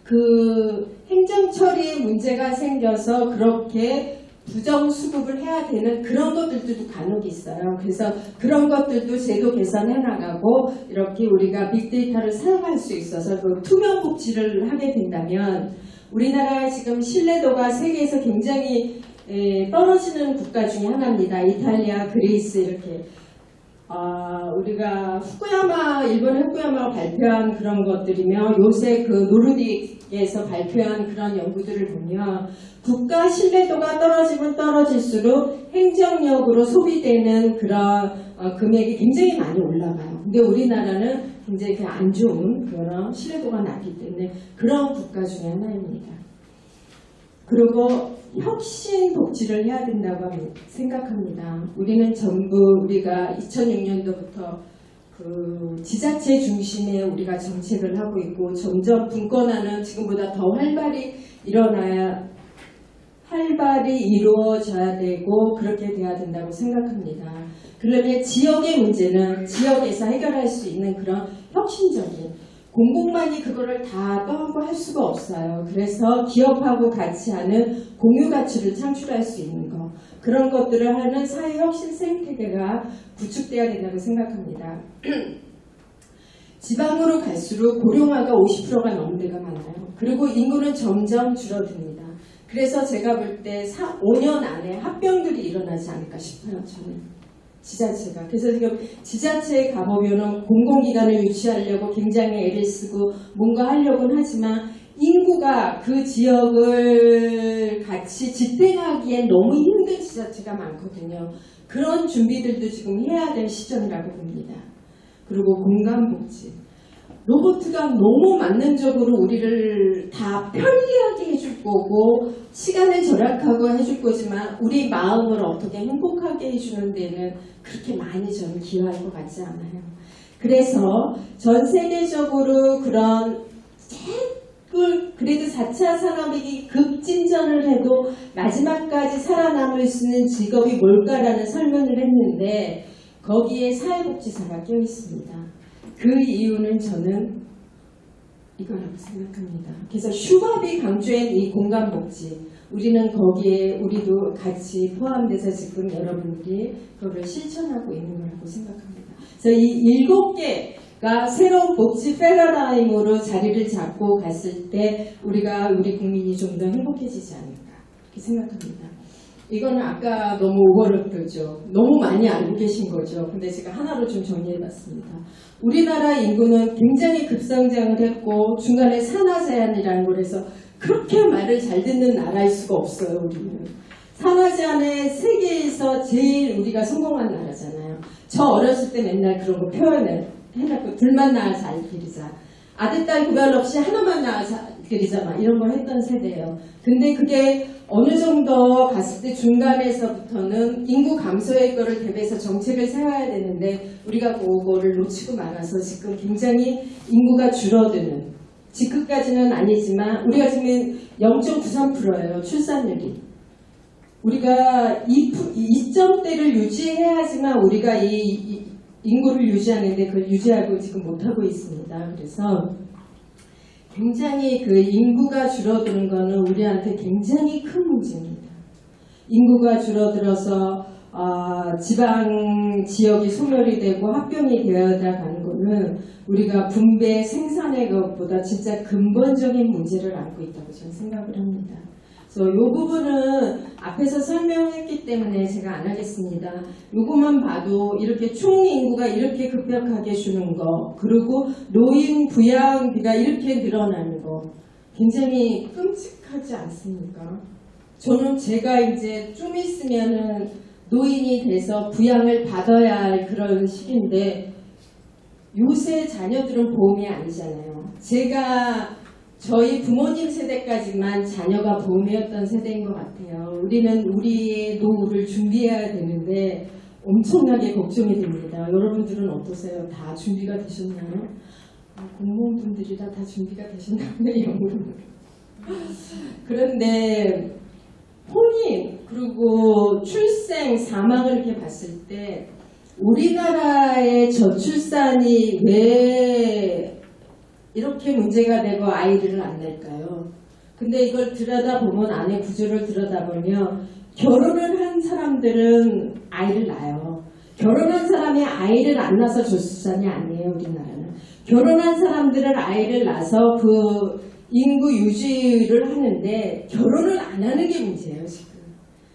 그 행정처리에 문제가 생겨서 그렇게 부정수급을 해야 되는 그런 것들도 간혹 있어요. 그래서 그런 것들도 제도 개선해 나가고 이렇게 우리가 빅데이터를 사용할 수 있어서 그 투명 복지를 하게 된다면 우리나라가 지금 신뢰도가 세계에서 굉장히 떨어지는 국가 중에 하나입니다. 이탈리아, 그리스 이렇게 우리가 일본의 후쿠야마가 발표한 그런 것들이며 요새 그 노르딕에서 발표한 그런 연구들을 보면 국가 신뢰도가 떨어지면 떨어질수록 행정력으로 소비되는 그런 금액이 굉장히 많이 올라가요. 근데 우리나라는 굉장히 안 좋은 그런 신뢰도가 낮기 때문에 그런 국가 중에 하나입니다. 그리고 혁신 복지를 해야 된다고 생각합니다. 우리는 전부 우리가 2006년도부터 그 지자체 중심의 우리가 정책을 하고 있고 점점 분권화는 지금보다 더 활발히 이루어져야 되고 그렇게 돼야 된다고 생각합니다. 그러면 지역의 문제는 지역에서 해결할 수 있는 그런 혁신적인 공공만이 그거를 다 떠안고 할 수가 없어요. 그래서 기업하고 같이 하는 공유 가치를 창출할 수 있는 거 그런 것들을 하는 사회 혁신 생태계가 구축돼야 된다고 생각합니다. 지방으로 갈수록 고령화가 50%가 넘는 데가 많아요. 그리고 인구는 점점 줄어듭니다. 그래서 제가 볼 때 5년 안에 합병들이 일어나지 않을까 싶어요. 저는. 지자체가. 그래서 지금 지자체에 가보면은 공공기관을 유치하려고 굉장히 애를 쓰고 뭔가 하려고는 하지만 인구가 그 지역을 같이 지탱하기엔 너무 힘든 지자체가 많거든요. 그런 준비들도 지금 해야 될 시점이라고 봅니다. 그리고 공간복지. 로봇가 너무 만능적으로 우리를 다 편리하게 해줄 거고 시간을 절약하고 해줄 거지만 우리 마음을 어떻게 행복하게 해주는 데는 그렇게 많이 저는 기여할 것 같지 않아요. 그래서 전 세계적으로 그런 그래도 4차 산업이 급진전을 해도 마지막까지 살아남을 수 있는 직업이 뭘까라는 설문을 했는데 거기에 사회복지사가 껴 있습니다. 그 이유는 저는 이거라고 생각합니다. 그래서 슈밥이 강조한 이 공간복지 우리는 거기에 우리도 같이 포함돼서 지금 여러분들이 그거를 실천하고 있는 거라고 생각합니다. 그래서 이 7개가 새로운 복지 패러다임으로 자리를 잡고 갔을 때 우리 국민이 좀 더 행복해지지 않을까 그렇게 생각합니다. 이거는 아까 너무 오버랩되죠. 너무 많이 알고 계신 거죠. 근데 제가 하나로 좀 정리해봤습니다. 우리나라 인구는 굉장히 급성장을 했고 중간에 산화 제한이라는 걸 해서 그렇게 말을 잘 듣는 나라일 수가 없어요. 우리는. 산화 제한에 세계에서 제일 우리가 성공한 나라잖아요. 저 어렸을 때 맨날 그런 거 표현을 해놓고 둘만 낳아 잘 기르자. 아들, 딸 구별 없이 하나만 낳아 잘 기르자 막 이런 거 했던 세대예요. 근데 그게 어느 정도 갔을 때 중간에서부터는 인구 감소의 거를 대비해서 정책을 세워야 되는데 우리가 그거를 놓치고 말아서 지금 굉장히 인구가 줄어드는 지금까지는 아니지만 우리가 지금 0.93%예요. 출산율이. 우리가 2점대를 유지해야지만 우리가 이 인구를 유지하는데 그걸 유지하고 지금 못하고 있습니다. 그래서 굉장히 그 인구가 줄어드는 거는 우리한테 굉장히 큰 문제입니다. 인구가 줄어들어서 지방 지역이 소멸이 되고 합병이 되어가는 거는 우리가 분배 생산의 것보다 진짜 근본적인 문제를 안고 있다고 저는 생각을 합니다. 그래서 이 부분은 앞에서 설명했기 때문에 제가 안 하겠습니다. 이것만 봐도 이렇게 총 인구가 이렇게 급격하게 주는 거 그리고 노인 부양비가 이렇게 늘어나는 거 굉장히 끔찍하지 않습니까? 저는 제가 이제 좀 있으면은 노인이 돼서 부양을 받아야 할 그런 시기인데 요새 자녀들은 보험이 아니잖아요. 저희 부모님 세대까지만 자녀가 보험이었던 세대인 것 같아요. 우리는 우리의 노후를 준비해야 되는데 엄청나게 걱정이 됩니다. 여러분들은 어떠세요? 다 준비가 되셨나요? 공무원분들이라 다 준비가 되셨나요? 그런데 혼인 그리고 출생 사망을 이렇게 봤을 때 우리나라의 저출산이 왜 이렇게 문제가 되고 아이들을 안 낼까요? 근데 이걸 들여다보면 안에 구조를 들여다보면 결혼을 한 사람들은 아이를 낳아요. 결혼한 사람이 아이를 안 낳아서 저출산이 아니에요. 우리나라는. 결혼한 사람들은 아이를 낳아서 그 인구 유지를 하는데 결혼을 안 하는 게 문제예요. 지금.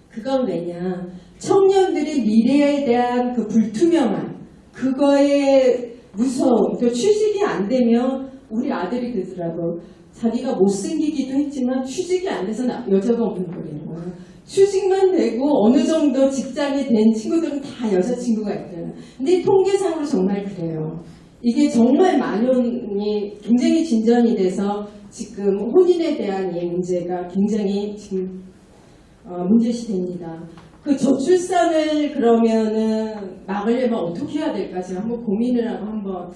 그건 왜냐. 청년들이 미래에 대한 그 불투명함 그거의 무서움 그 취직이 안 되면 우리 아들이 그러더라고. 자기가 못생기기도 했지만 취직이 안 돼서 여자가 없는 거예요. 취직만 되고 어느 정도 직장이 된 친구들은 다 여자친구가 있잖아요. 근데 통계상으로 정말 그래요. 이게 정말 만연이 굉장히 진전이 돼서 지금 혼인에 대한 이 문제가 굉장히 지금 문제시됩니다. 그 저출산을 그러면은 막으려면 어떻게 해야 될까 제가 한번 고민을 하고 한번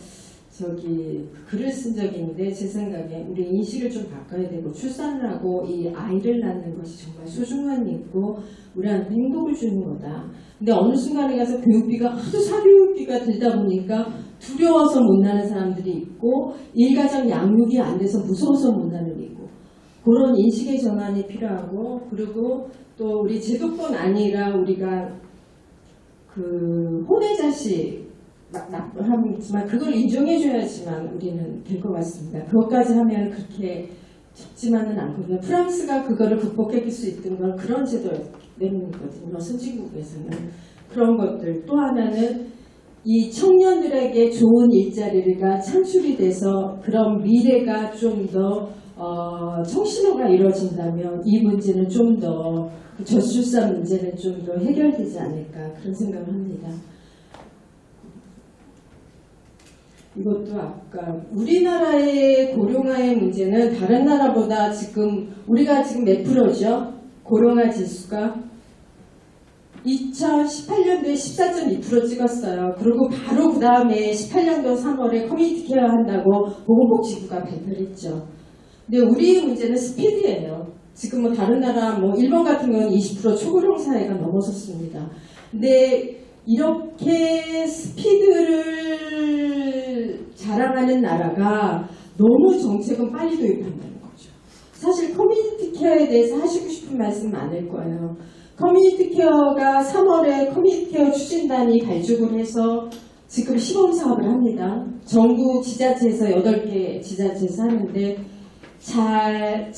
글을 쓴 적이 있는데 제 생각에 우리 인식을 좀 바꿔야 되고 출산을 하고 이 아이를 낳는 것이 정말 소중한 일이고 우리한테 행복을 주는 거다. 근데 어느 순간에 가서 교육비가 하도 사교육비가 들다 보니까 두려워서 못 나는 사람들이 있고 일가정 양육이 안 돼서 무서워서 못 나는 있고 그런 인식의 전환이 필요하고 그리고 또 우리 제도뿐 아니라 우리가 그 혼외자식 하지만 그걸 인정해줘야지만 우리는 될 것 같습니다. 그것까지 하면 그렇게 적지만은 않거든요. 프랑스가 그거를 극복할 수 있던 건 그런 제도 때문이거든요. 선진국에서는 그런 것들. 또 하나는 이 청년들에게 좋은 일자리가 창출이 돼서 그런 미래가 좀 더 청신호가 이루어진다면 이 문제는 좀 더 저출산 문제는 좀 더 해결되지 않을까 그런 생각을 합니다. 이것도 아까 우리나라의 고령화의 문제는 다른 나라보다 우리가 지금 몇 프로죠? 고령화 지수가 2018년도에 14.2% 찍었어요. 그리고 바로 그 다음에 18년도 3월에 커뮤니티 케어 한다고 보건복지부가 발표를 했죠. 근데 우리 문제는 스피드예요. 지금 뭐 다른 나라 일본 같은 경우는 20% 초고령 사회가 넘어섰습니다. 근데 이렇게 스피드를 자랑하는 나라가 너무 정책은 빨리 도입한다는 거죠. 사실 커뮤니티 케어에 대해서 하시고 싶은 말씀 많을 거예요. 커뮤니티 케어가 3월에 커뮤니티 케어 추진단이 발족을 해서 지금 시범사업을 합니다. 전국 지자체에서 8개 지자체에서 하는데 잘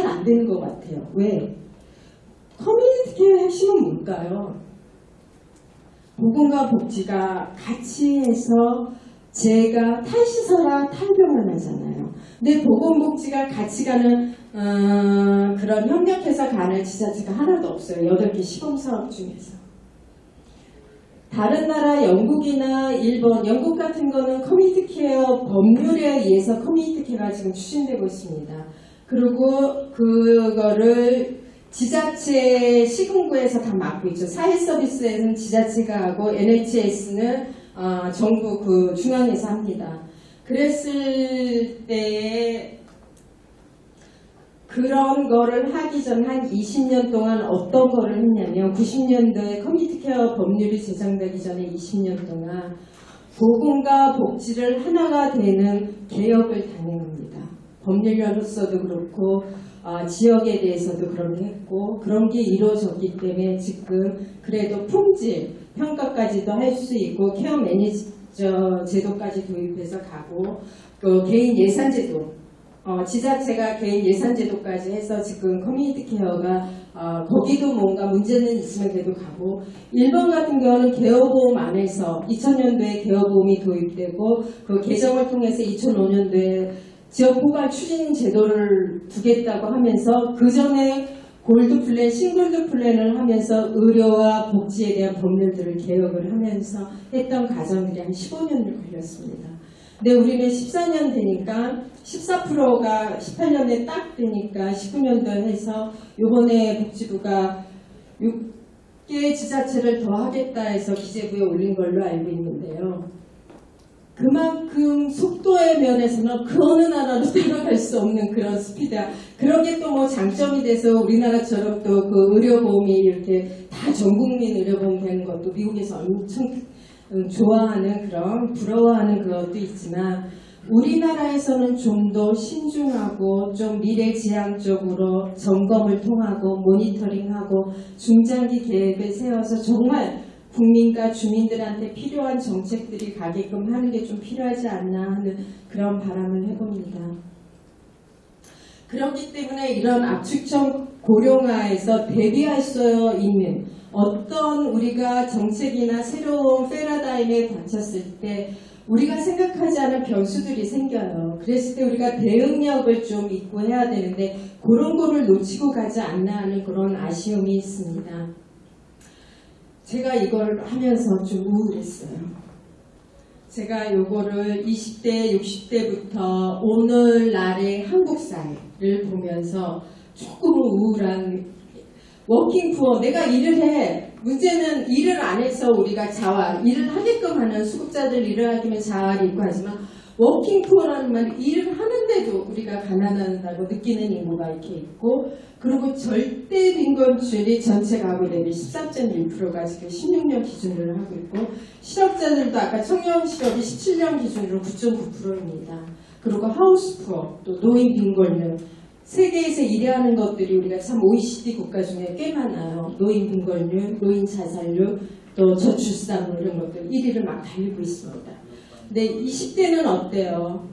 안 되는 것 같아요. 왜? 커뮤니티 케어의 핵심은 뭘까요? 보건과 복지가 같이 해서 제가 탈시설화 탈병을 하잖아요. 근데 보건복지가 같이 가는 그런 협력해서 가는 지자체가 하나도 없어요. 8개 시범사업 중에서. 다른 나라 영국이나 일본, 영국 같은 거는 커뮤니티 케어 법률에 의해서 커뮤니티 케어가 지금 추진되고 있습니다. 그리고 그거를 지자체 시군구에서 다 맡고 있죠. 사회서비스에는 지자체가 하고 NHS는 정부 중앙에서 합니다. 그랬을 때에 그런 거를 하기 전 한 20년 동안 어떤 거를 했냐면 90년도에 커뮤니티 케어 법률이 제정되기 전에 20년 동안 보건과 복지를 하나가 되는 개혁을 단행합니다. 법률로서도 그렇고 지역에 대해서도 그런 게 했고 그런 게 이루어졌기 때문에 지금 그래도 품질 평가까지도 할 수 있고 케어 매니저 제도까지 도입해서 가고 또 개인 예산 제도 지자체가 개인 예산 제도까지 해서 지금 커뮤니티 케어가 거기도 뭔가 문제는 있으면 그래도 가고 일본 같은 경우는 개업보험 안에서 2000년도에 개업보험이 도입되고 그 개정을 통해서 2005년도에 지역포괄 추진 제도를 두겠다고 하면서 그 전에 골드 플랜, 싱골드 플랜을 하면서 의료와 복지에 대한 법률들을 개혁을 하면서 했던 과정들이 한 15년을 걸렸습니다. 근데 우리는 14년 되니까 14%가 18년에 딱 되니까 19년도에 해서 요번에 복지부가 6개 지자체를 더 하겠다 해서 기재부에 올린 걸로 알고 있는데요. 그만큼 속도의 면에서는 그 어느 나라로 따라갈 수 없는 그런 스피드야. 그런 게 또 뭐 장점이 돼서 우리나라처럼 또 그 의료보험이 이렇게 다 전국민 의료보험 되는 것도 미국에서 엄청 좋아하는 그런 부러워하는 그것도 있지만 우리나라에서는 좀 더 신중하고 좀 미래지향적으로 점검을 통하고 모니터링하고 중장기 계획을 세워서 정말 국민과 주민들한테 필요한 정책들이 가게끔 하는 게 좀 필요하지 않나 하는 그런 바람을 해봅니다. 그렇기 때문에 이런 압축형 고령화에서 대비할 수 있는 어떤 우리가 정책이나 새로운 패러다임에 닥쳤을 때 우리가 생각하지 않은 변수들이 생겨요. 그랬을 때 우리가 대응력을 좀 있고 해야 되는데 그런 거를 놓치고 가지 않나 하는 그런 아쉬움이 있습니다. 제가 이걸 하면서 좀 우울했어요. 제가 요거를 20대, 60대부터 오늘날의 한국 사회를 보면서 조금 우울한 워킹 푸어, 내가 일을 해. 문제는 일을 안 해서 우리가 자활, 일을 하게끔 하는 수급자들 일을 하기면 자활이 있고 하지만 워킹 푸어라는 말이 일을 하는데도 우리가 가난하다고 느끼는 인구가 이렇게 있고, 그리고 절대 빈곤율이 전체 가구 대비 13.1%가 지금 16년 기준으로 하고 있고, 실업자들도 아까 청년 실업이 17년 기준으로 9.9%입니다. 그리고 하우스 푸어, 또 노인 빈곤율, 세계에서 1위 하는 것들이 우리가 참 OECD 국가 중에 꽤 많아요. 노인 빈곤율, 노인 자살률, 또 저출산율 이런 것들 1위를 막 달리고 있습니다. 근데 20대는 어때요?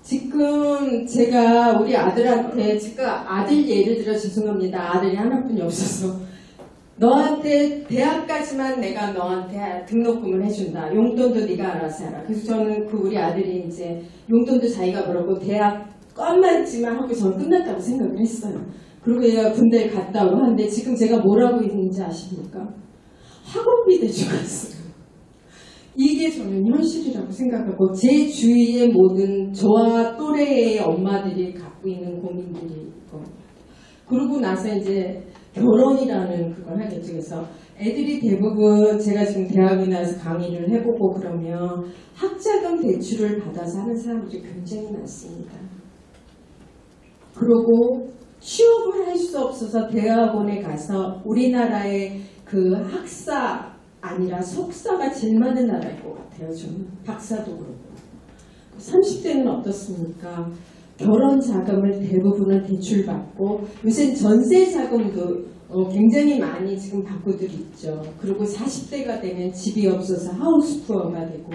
지금 제가 우리 아들한테, 지금 아들 예를 들어 죄송합니다. 아들이 하나뿐이 없어서 너한테 대학까지만 내가 너한테 등록금을 해준다. 용돈도 네가 알아서 해라. 그래서 저는 그 우리 아들이 이제 용돈도 자기가 벌었고 대학 껌만지만 하고 저는 끝났다고 생각을 했어요. 그리고 얘가 군대에 갔다고 하는데 지금 제가 뭐라고 있는지 아십니까? 학원비 대주고 있어요. 이게 저는 현실이라고 생각하고 제 주위의 모든 저와 또래의 엄마들이 갖고 있는 고민들이 겁니다. 그러고 나서 이제 결혼이라는 그걸 하겠죠. 그래서 애들이 대부분 제가 지금 대학에 나와서 강의를 해보고 그러면 학자금 대출을 받아서 하는 사람들이 굉장히 많습니다. 그리고 취업을 할 수 없어서 대학원에 가서 우리나라의 그 학사 아니라 석사가 제일 많은 나라일 것 같아요. 저는 박사도 그렇고. 30대는 어떻습니까? 결혼 자금을 대부분은 대출받고 요새 전세 자금도 굉장히 많이 지금 받고들 있죠. 그리고 40대가 되면 집이 없어서 하우스푸어가 되고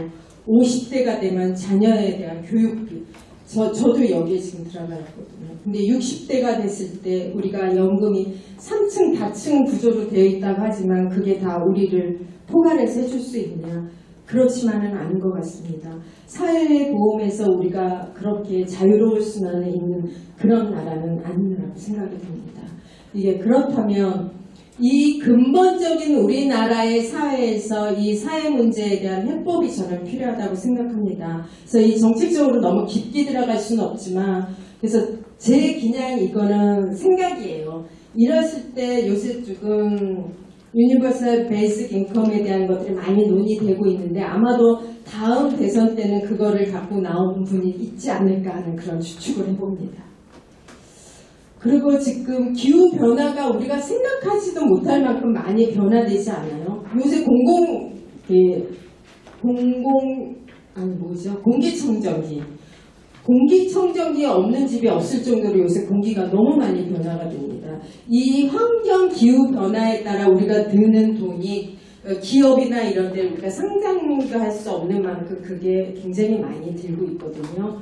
50대가 되면 자녀에 대한 교육비. 저도 여기에 지금 들어가 있거든요. 근데 60대가 됐을 때 우리가 연금이 3층, 다층 구조로 되어 있다고 하지만 그게 다 우리를 포괄해서 해줄 수 있냐? 그렇지만은 않은 것 같습니다. 사회보험에서 우리가 그렇게 자유로울 수는 있는 그런 나라는 아니라고 생각이 듭니다. 이게 그렇다면 이 근본적인 우리나라의 사회에서 이 사회 문제에 대한 해법이 저는 필요하다고 생각합니다. 그래서 이 정책적으로 너무 깊게 들어갈 수는 없지만 그래서 제 그냥 이거는 생각이에요. 이랬을 때 요새 조금 유니버설 베이직 인컴에 대한 것들이 많이 논의되고 있는데 아마도 다음 대선 때는 그거를 갖고 나오는 분이 있지 않을까 하는 그런 추측을 해봅니다. 그리고 지금 기후변화가 우리가 생각하지도 못할 만큼 많이 변화되지 않아요? 요새 공기청정기 없는 집이 없을 정도로 요새 공기가 너무 많이 변화가 됩니다. 이 환경 기후 변화에 따라 우리가 드는 돈이 기업이나 이런 데 우리가 상상도 할 수 없는 만큼 그게 굉장히 많이 들고 있거든요.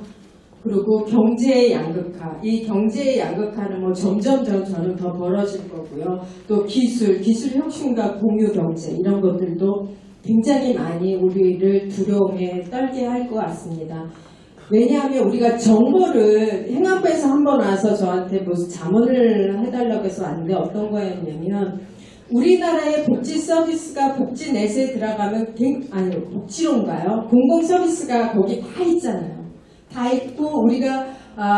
그리고 경제의 양극화, 이 경제의 양극화는 뭐 점점 저는 더 벌어질 거고요. 또 기술 혁신과 공유 경제 이런 것들도 굉장히 많이 우리를 두려움에 떨게 할 것 같습니다. 왜냐하면 우리가 정보를 행안부에서 한번 와서 저한테 무슨 자문을 해달라고 해서 왔는데 어떤 거였냐면 우리나라의 복지 서비스가 복지 넷에 들어가면 복지론가요? 공공 서비스가 거기 다 있잖아요. 다 있고 우리가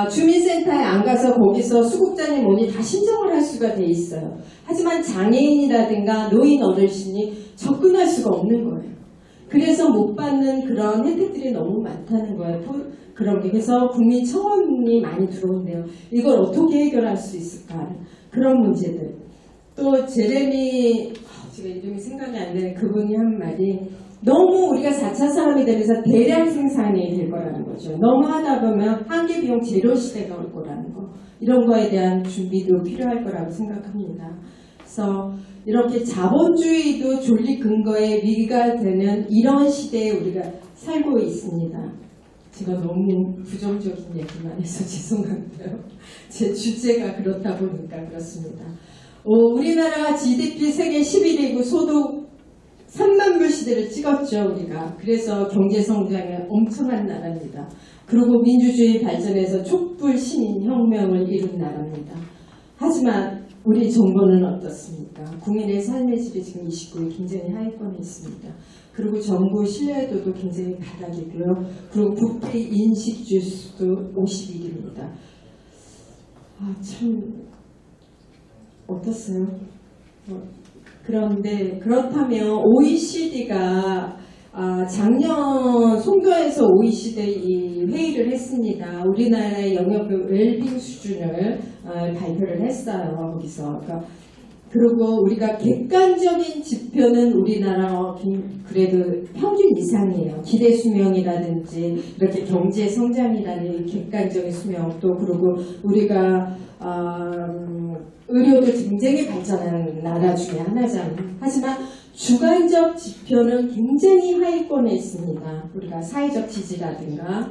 주민센터에 안 가서 거기서 수급자님 뭐니 다 신청을 할 수가 돼 있어요. 하지만 장애인이라든가 노인 어르신이 접근할 수가 없는 거예요. 그래서 못 받는 그런 혜택들이 너무 많다는 거예요. 그런 게. 그래서 국민 청원이 많이 들어온대요. 이걸 어떻게 해결할 수 있을까? 그런 문제들. 또 제레미, 제가 이름이 생각이 안 나는 그분이 한 말이 너무 우리가 4차 산업이 되면서 대량 생산이 될 거라는 거죠. 너무 하다 보면 한계 비용 제로 시대가 올 거라는 거. 이런 거에 대한 준비도 필요할 거라고 생각합니다. 그래서 이렇게 자본주의도 존립 근거에 위기가 되는 이런 시대에 우리가 살고 있습니다. 제가 너무 부정적인 얘기만 해서 죄송한데요. 제 주제가 그렇다 보니까 그렇습니다. 우리나라가 GDP 세계 11위고 소득 3만 불 시대를 찍었죠, 우리가. 그래서 경제 성장에 엄청난 나라입니다. 그리고 민주주의 발전에서 촛불 시민 혁명을 이룬 나라입니다. 하지만 우리 정부는 어떻습니까? 국민의 삶의 질이 지금 29위 굉장히 하위권에 있습니다. 그리고 정부 신뢰도도 굉장히 바닥이고요. 그리고 국회 인식 지수도 51입니다. 참 어떻어요? 그런데 그렇다면 OECD가 작년 송도에서 OECD 회의를 했습니다. 우리나라의 영역 웰빙 수준을 발표를 했어요. 거기서. 그리고 우리가 객관적인 지표는 우리나라 그래도 평균 이상이에요. 기대 수명이라든지 이렇게 경제 성장이라는 객관적인 수명도, 그리고 우리가 의료도 굉장히 발전한 나라 중에 하나잖아요. 하지만 주관적 지표는 굉장히 하위권에 있습니다. 우리가 사회적 지지라든가,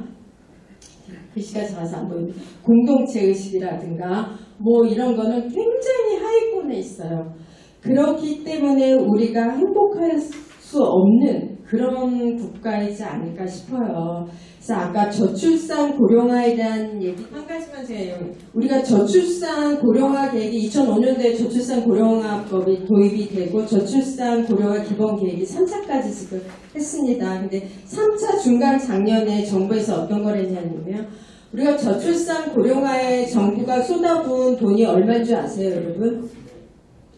글씨가 작아서 안 보이는데, 공동체 의식이라든가 뭐 이런 거는 굉장히 하위권에 있어요. 그렇기 때문에 우리가 행복할 수 없는 그런 국가이지 않을까 싶어요. 그래서 아까 저출산 고령화에 대한 얘기 한 가지만 제가, 우리가 저출산 고령화 계획이 2005년도에 저출산 고령화법이 도입이 되고 저출산 고령화 기본 계획이 3차까지 지금 했습니다. 근데 3차 중간 작년에 정부에서 어떤 걸 했냐면, 우리가 저출산 고령화에 정부가 쏟아부은 돈이 얼마인 줄 아세요, 여러분?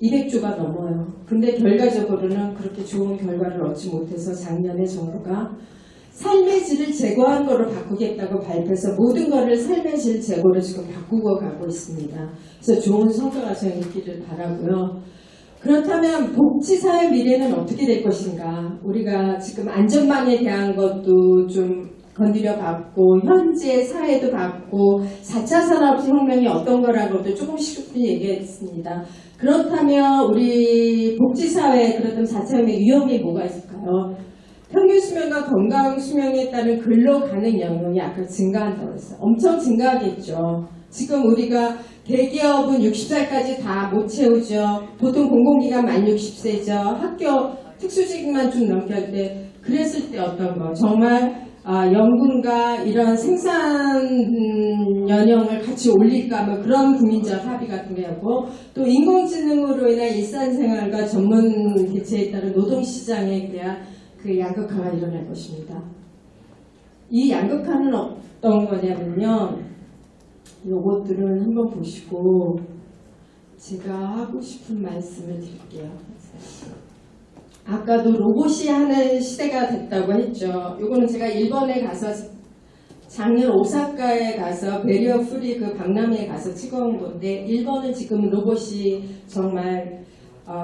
200조가 넘어요. 근데 결과적으로는 그렇게 좋은 결과를 얻지 못해서 작년에 정부가 삶의 질을 제고한 거로 바꾸겠다고 발표해서 모든 거를 삶의 질 제고로 지금 바꾸고 가고 있습니다. 그래서 좋은 성과가 저희 있기를 바라고요. 그렇다면 복지사의 미래는 어떻게 될 것인가? 우리가 지금 안전망에 대한 것도 좀 건드려 봤고, 현재 사회도 봤고, 4차 산업혁명이 어떤 거라고도 조금씩 얘기했습니다. 그렇다면 우리 복지사회, 그렇다면 4차 혁명의 위험이 뭐가 있을까요? 평균 수명과 건강 수명에 따른 근로 가능 연령이 아까 증가한다고 했어요. 엄청 증가하겠죠. 지금 우리가 대기업은 60살까지 다 못 채우죠. 보통 공공기관 만 60세죠. 학교 특수직만 좀 넘게 할 때, 그랬을 때 어떤 거? 정말 연금과 이런 생산 연령을 같이 올릴까, 뭐 그런 국민적 합의 같은 게 하고, 또 인공지능으로 인한 일상생활과 전문 대체에 따른 노동시장에 대한 그 양극화가 일어날 것입니다. 이 양극화는 어떤 거냐면요, 요것들은 한번 보시고 제가 하고 싶은 말씀을 드릴게요. 아까도 로봇이 하는 시대가 됐다고 했죠. 요거는 제가 일본에 가서 작년 오사카에 가서 베리어 프리 그 박람회에 가서 찍어온 건데, 일본은 지금 로봇이 정말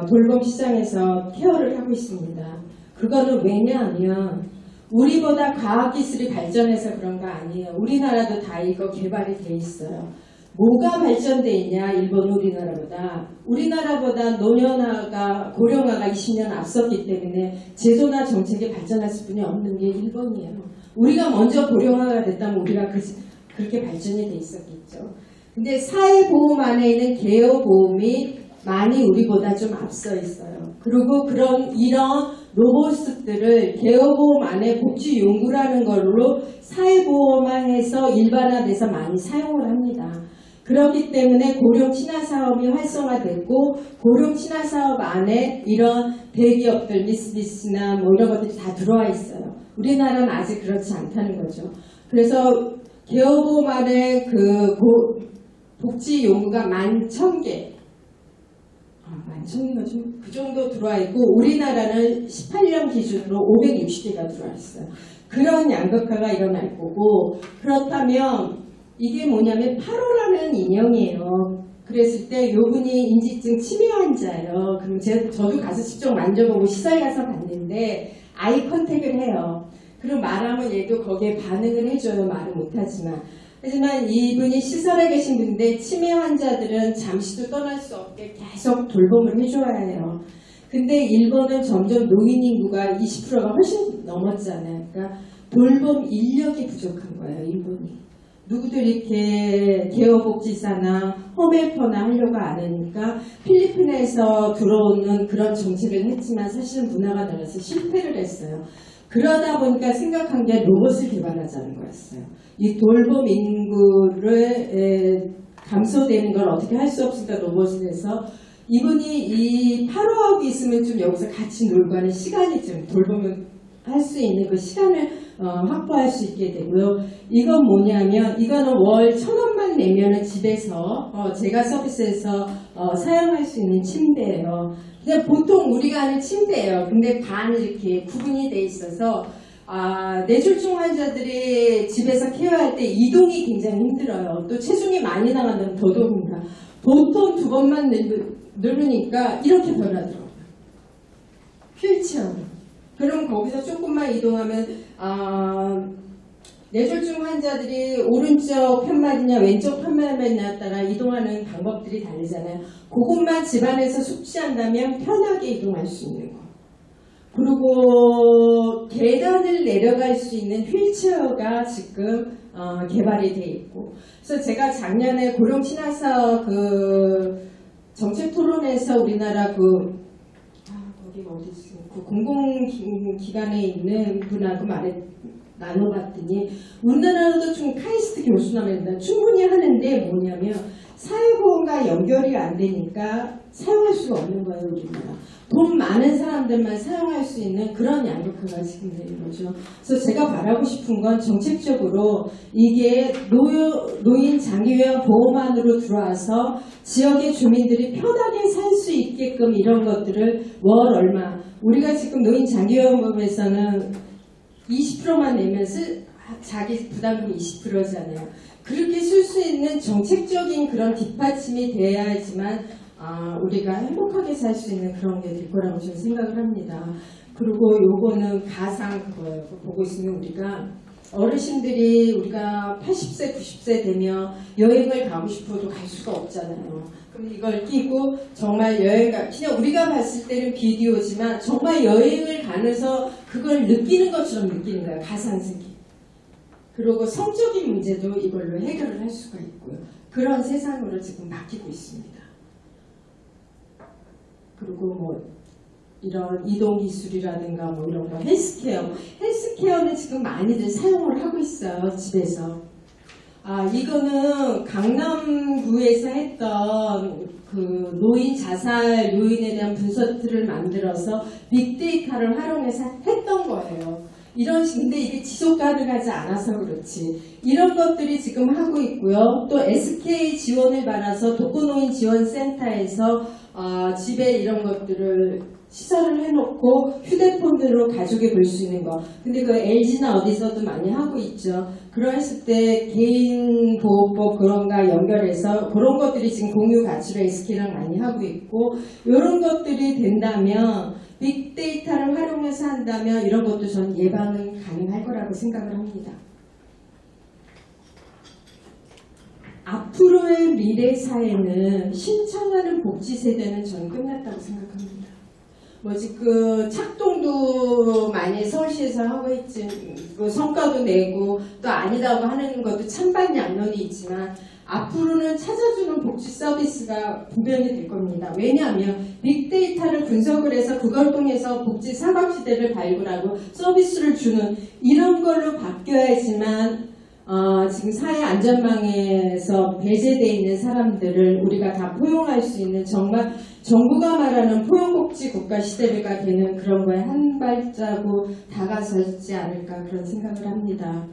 돌봄 시장에서 케어를 하고 있습니다. 그거는 왜냐하면 우리보다 과학기술이 발전해서 그런 거 아니에요. 우리나라도 다 이거 개발이 돼 있어요. 뭐가 발전돼 있냐, 일본 우리나라보다. 우리나라보다 노년화가, 고령화가 20년 앞섰기 때문에 제도나 정책이 발전할 수뿐이 없는 게 일본이에요. 우리가 먼저 고령화가 됐다면 우리가 그렇게 발전이 돼 있었겠죠. 근데 사회보험 안에 있는 개요보험이 많이 우리보다 좀 앞서 있어요. 그리고 이런 로봇들을 개요보험 안에 복지용구라는 걸로 사회보험화해서 일반화돼서 많이 사용을 합니다. 그렇기 때문에 고령 친화 사업이 활성화됐고, 고령 친화 사업 안에 이런 대기업들, 미쓰비시나 뭐 이런 것들이 다 들어와 있어요. 우리나라는 아직 그렇지 않다는 거죠. 그래서 개요보험 안에 그 복지 용구가 11,000개, 11,000개가 좀 그 정도 들어와 있고, 우리나라는 18년 기준으로 560개가 들어와 있어요. 그런 양극화가 일어날 거고, 그렇다면 이게 뭐냐면 8호라는 인형이에요. 그랬을 때 요분이 인지증 치매 환자예요. 그럼 저도 가서 직접 만져보고 시설 가서 봤는데 아이 컨택을 해요. 그럼 말하면 얘도 거기에 반응을 해줘요. 말은 못하지만. 하지만 이분이 시설에 계신 분인데, 치매 환자들은 잠시도 떠날 수 없게 계속 돌봄을 해줘야 해요. 근데 일본은 점점 노인 인구가 20%가 훨씬 넘었잖아요. 그러니까 돌봄 인력이 부족한 거예요, 일본이. 누구들 이렇게 개요복지사나 홈헬퍼나 하려고 안 하니까 필리핀에서 들어오는 그런 정책을 했지만 사실은 문화가 달라서 실패를 했어요. 그러다 보니까 생각한 게 로봇을 개발하자는 거였어요. 이 돌봄 인구를 감소되는 걸 어떻게 할 수 없으니까 로봇을 해서, 이분이 이 8호하고 있으면 좀 여기서 같이 놀고 하는 시간이 좀 돌봄을 할 수 있는 그 시간을 확보할 수 있게 되고요. 이건 뭐냐면 이거는 월 1,000원만 내면은 집에서 제가 서비스에서 사용할 수 있는 침대예요. 그냥 보통 우리가 하는 침대예요. 근데 반 이렇게 구분이 돼 있어서 뇌졸중 환자들이 집에서 케어할 때 이동이 굉장히 힘들어요. 또 체중이 많이 나간다면 더더욱입니다. 보통 2번만 누르니까 이렇게 변하더라고요. 휠체어로. 그럼 거기서 조금만 이동하면 뇌졸중 환자들이 오른쪽 편말이냐 왼쪽 편말이냐에 따라 이동하는 방법들이 다르잖아요. 그것만 집안에서 숙지한다면 편하게 이동할 수 있는 거. 그리고 계단을 내려갈 수 있는 휠체어가 지금 개발이 돼 있고, 그래서 제가 작년에 고령 친화사 그 정책 토론에서 우리나라 거기가 어디지? 그 공공기관에 있는 분하고 나눠봤더니 우리나라도 좀 카이스트 교수나면 충분히 하는데 뭐냐면 사회보험과 연결이 안 되니까 사용할 수가 없는 거예요. 우리나라 돈 많은 사람들만 사용할 수 있는 그런 양극화가 지금 되는 거죠. 그래서 제가 바라고 싶은 건 정책적으로 이게 노인 장기요양 보험안으로 들어와서 지역의 주민들이 편하게 살 수 있게끔 이런 것들을 월 얼마, 우리가 지금 노인 장기요양보험에서는 20%만 내면 자기 부담금이 20%잖아요. 그렇게 쓸 수 있는 정책적인 그런 뒷받침이 돼야지만 우리가 행복하게 살 수 있는 그런 게 될 거라고 저는 생각을 합니다. 그리고 요거는 가상 그거예요. 보고 있으면 우리가 어르신들이 우리가 80세, 90세 되면 여행을 가고 싶어도 갈 수가 없잖아요. 그럼 이걸 끼고 정말 그냥 우리가 봤을 때는 비디오지만 정말 여행을 가면서 그걸 느끼는 것처럼 느끼는 거예요. 가상세계. 그리고 성적인 문제도 이걸로 해결을 할 수가 있고요. 그런 세상으로 지금 바뀌고 있습니다. 그리고 뭐 이런 이동기술이라든가 뭐 이런 거 헬스케어는 지금 많이들 사용을 하고 있어요. 집에서. 이거는 강남구에서 했던 그 노인 자살 요인에 대한 분석들을 만들어서 빅데이터를 활용해서 했던 거예요. 근데 이게 지속 가능하지 않아서 그렇지. 이런 것들이 지금 하고 있고요. 또 SK 지원을 받아서 독거노인 지원센터에서 집에 이런 것들을 시설을 해놓고 휴대폰으로 가족이 볼 수 있는 거. 근데 그 LG나 어디서도 많이 하고 있죠. 그랬을 때 개인보호법 그런가 연결해서 그런 것들이 지금 공유 가치로 SK랑 많이 하고 있고, 이런 것들이 된다면 빅데이터를 활용해서 한다면 이런 것도 전 예방은 가능할 거라고 생각을 합니다. 앞으로의 미래 사회는 신청하는 복지 세대는 저는 끝났다고 생각합니다. 착동도 많이 서울시에서 하고 있지, 성과도 내고 또 아니다고 하는 것도 찬반 양론이 있지만 앞으로는 찾아주는 복지 서비스가 분명히 될 겁니다. 왜냐하면 빅데이터를 분석을 해서 그걸 통해서 복지 사각지대를 발굴하고 서비스를 주는 이런 걸로 바뀌어야지만 지금 사회 안전망에서 배제되어 있는 사람들을 우리가 다 포용할 수 있는 정말 정부가 말하는 포용복지 국가 시대가 되는 그런 거에 한 발자국 다가서지 않을까 그런 생각을 합니다.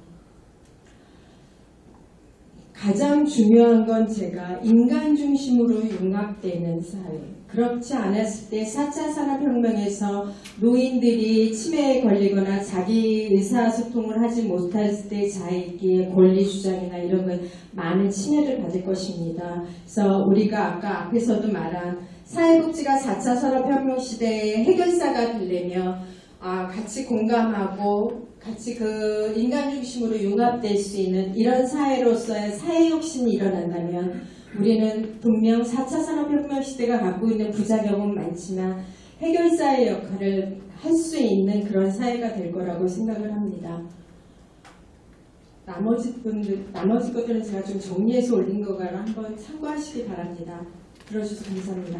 가장 중요한 건 제가 인간 중심으로 융합되는 사회. 그렇지 않았을 때 4차 산업혁명에서 노인들이 치매에 걸리거나 자기 의사소통을 하지 못했을 때 자기의 권리주장이나 이런 거에 많은 침해를 받을 것입니다. 그래서 우리가 아까 앞에서도 말한 사회복지가 4차 산업혁명 시대의 해결사가 되려면 같이 공감하고 같이 그 인간 중심으로 융합될 수 있는 이런 사회로서의 사회혁신이 일어난다면 우리는 분명 4차 산업혁명 시대가 갖고 있는 부작용은 많지만 해결사의 역할을 할 수 있는 그런 사회가 될 거라고 생각을 합니다. 나머지 것들은 제가 좀 정리해서 올린 거라 한번 참고하시기 바랍니다. 들어주셔서 감사합니다.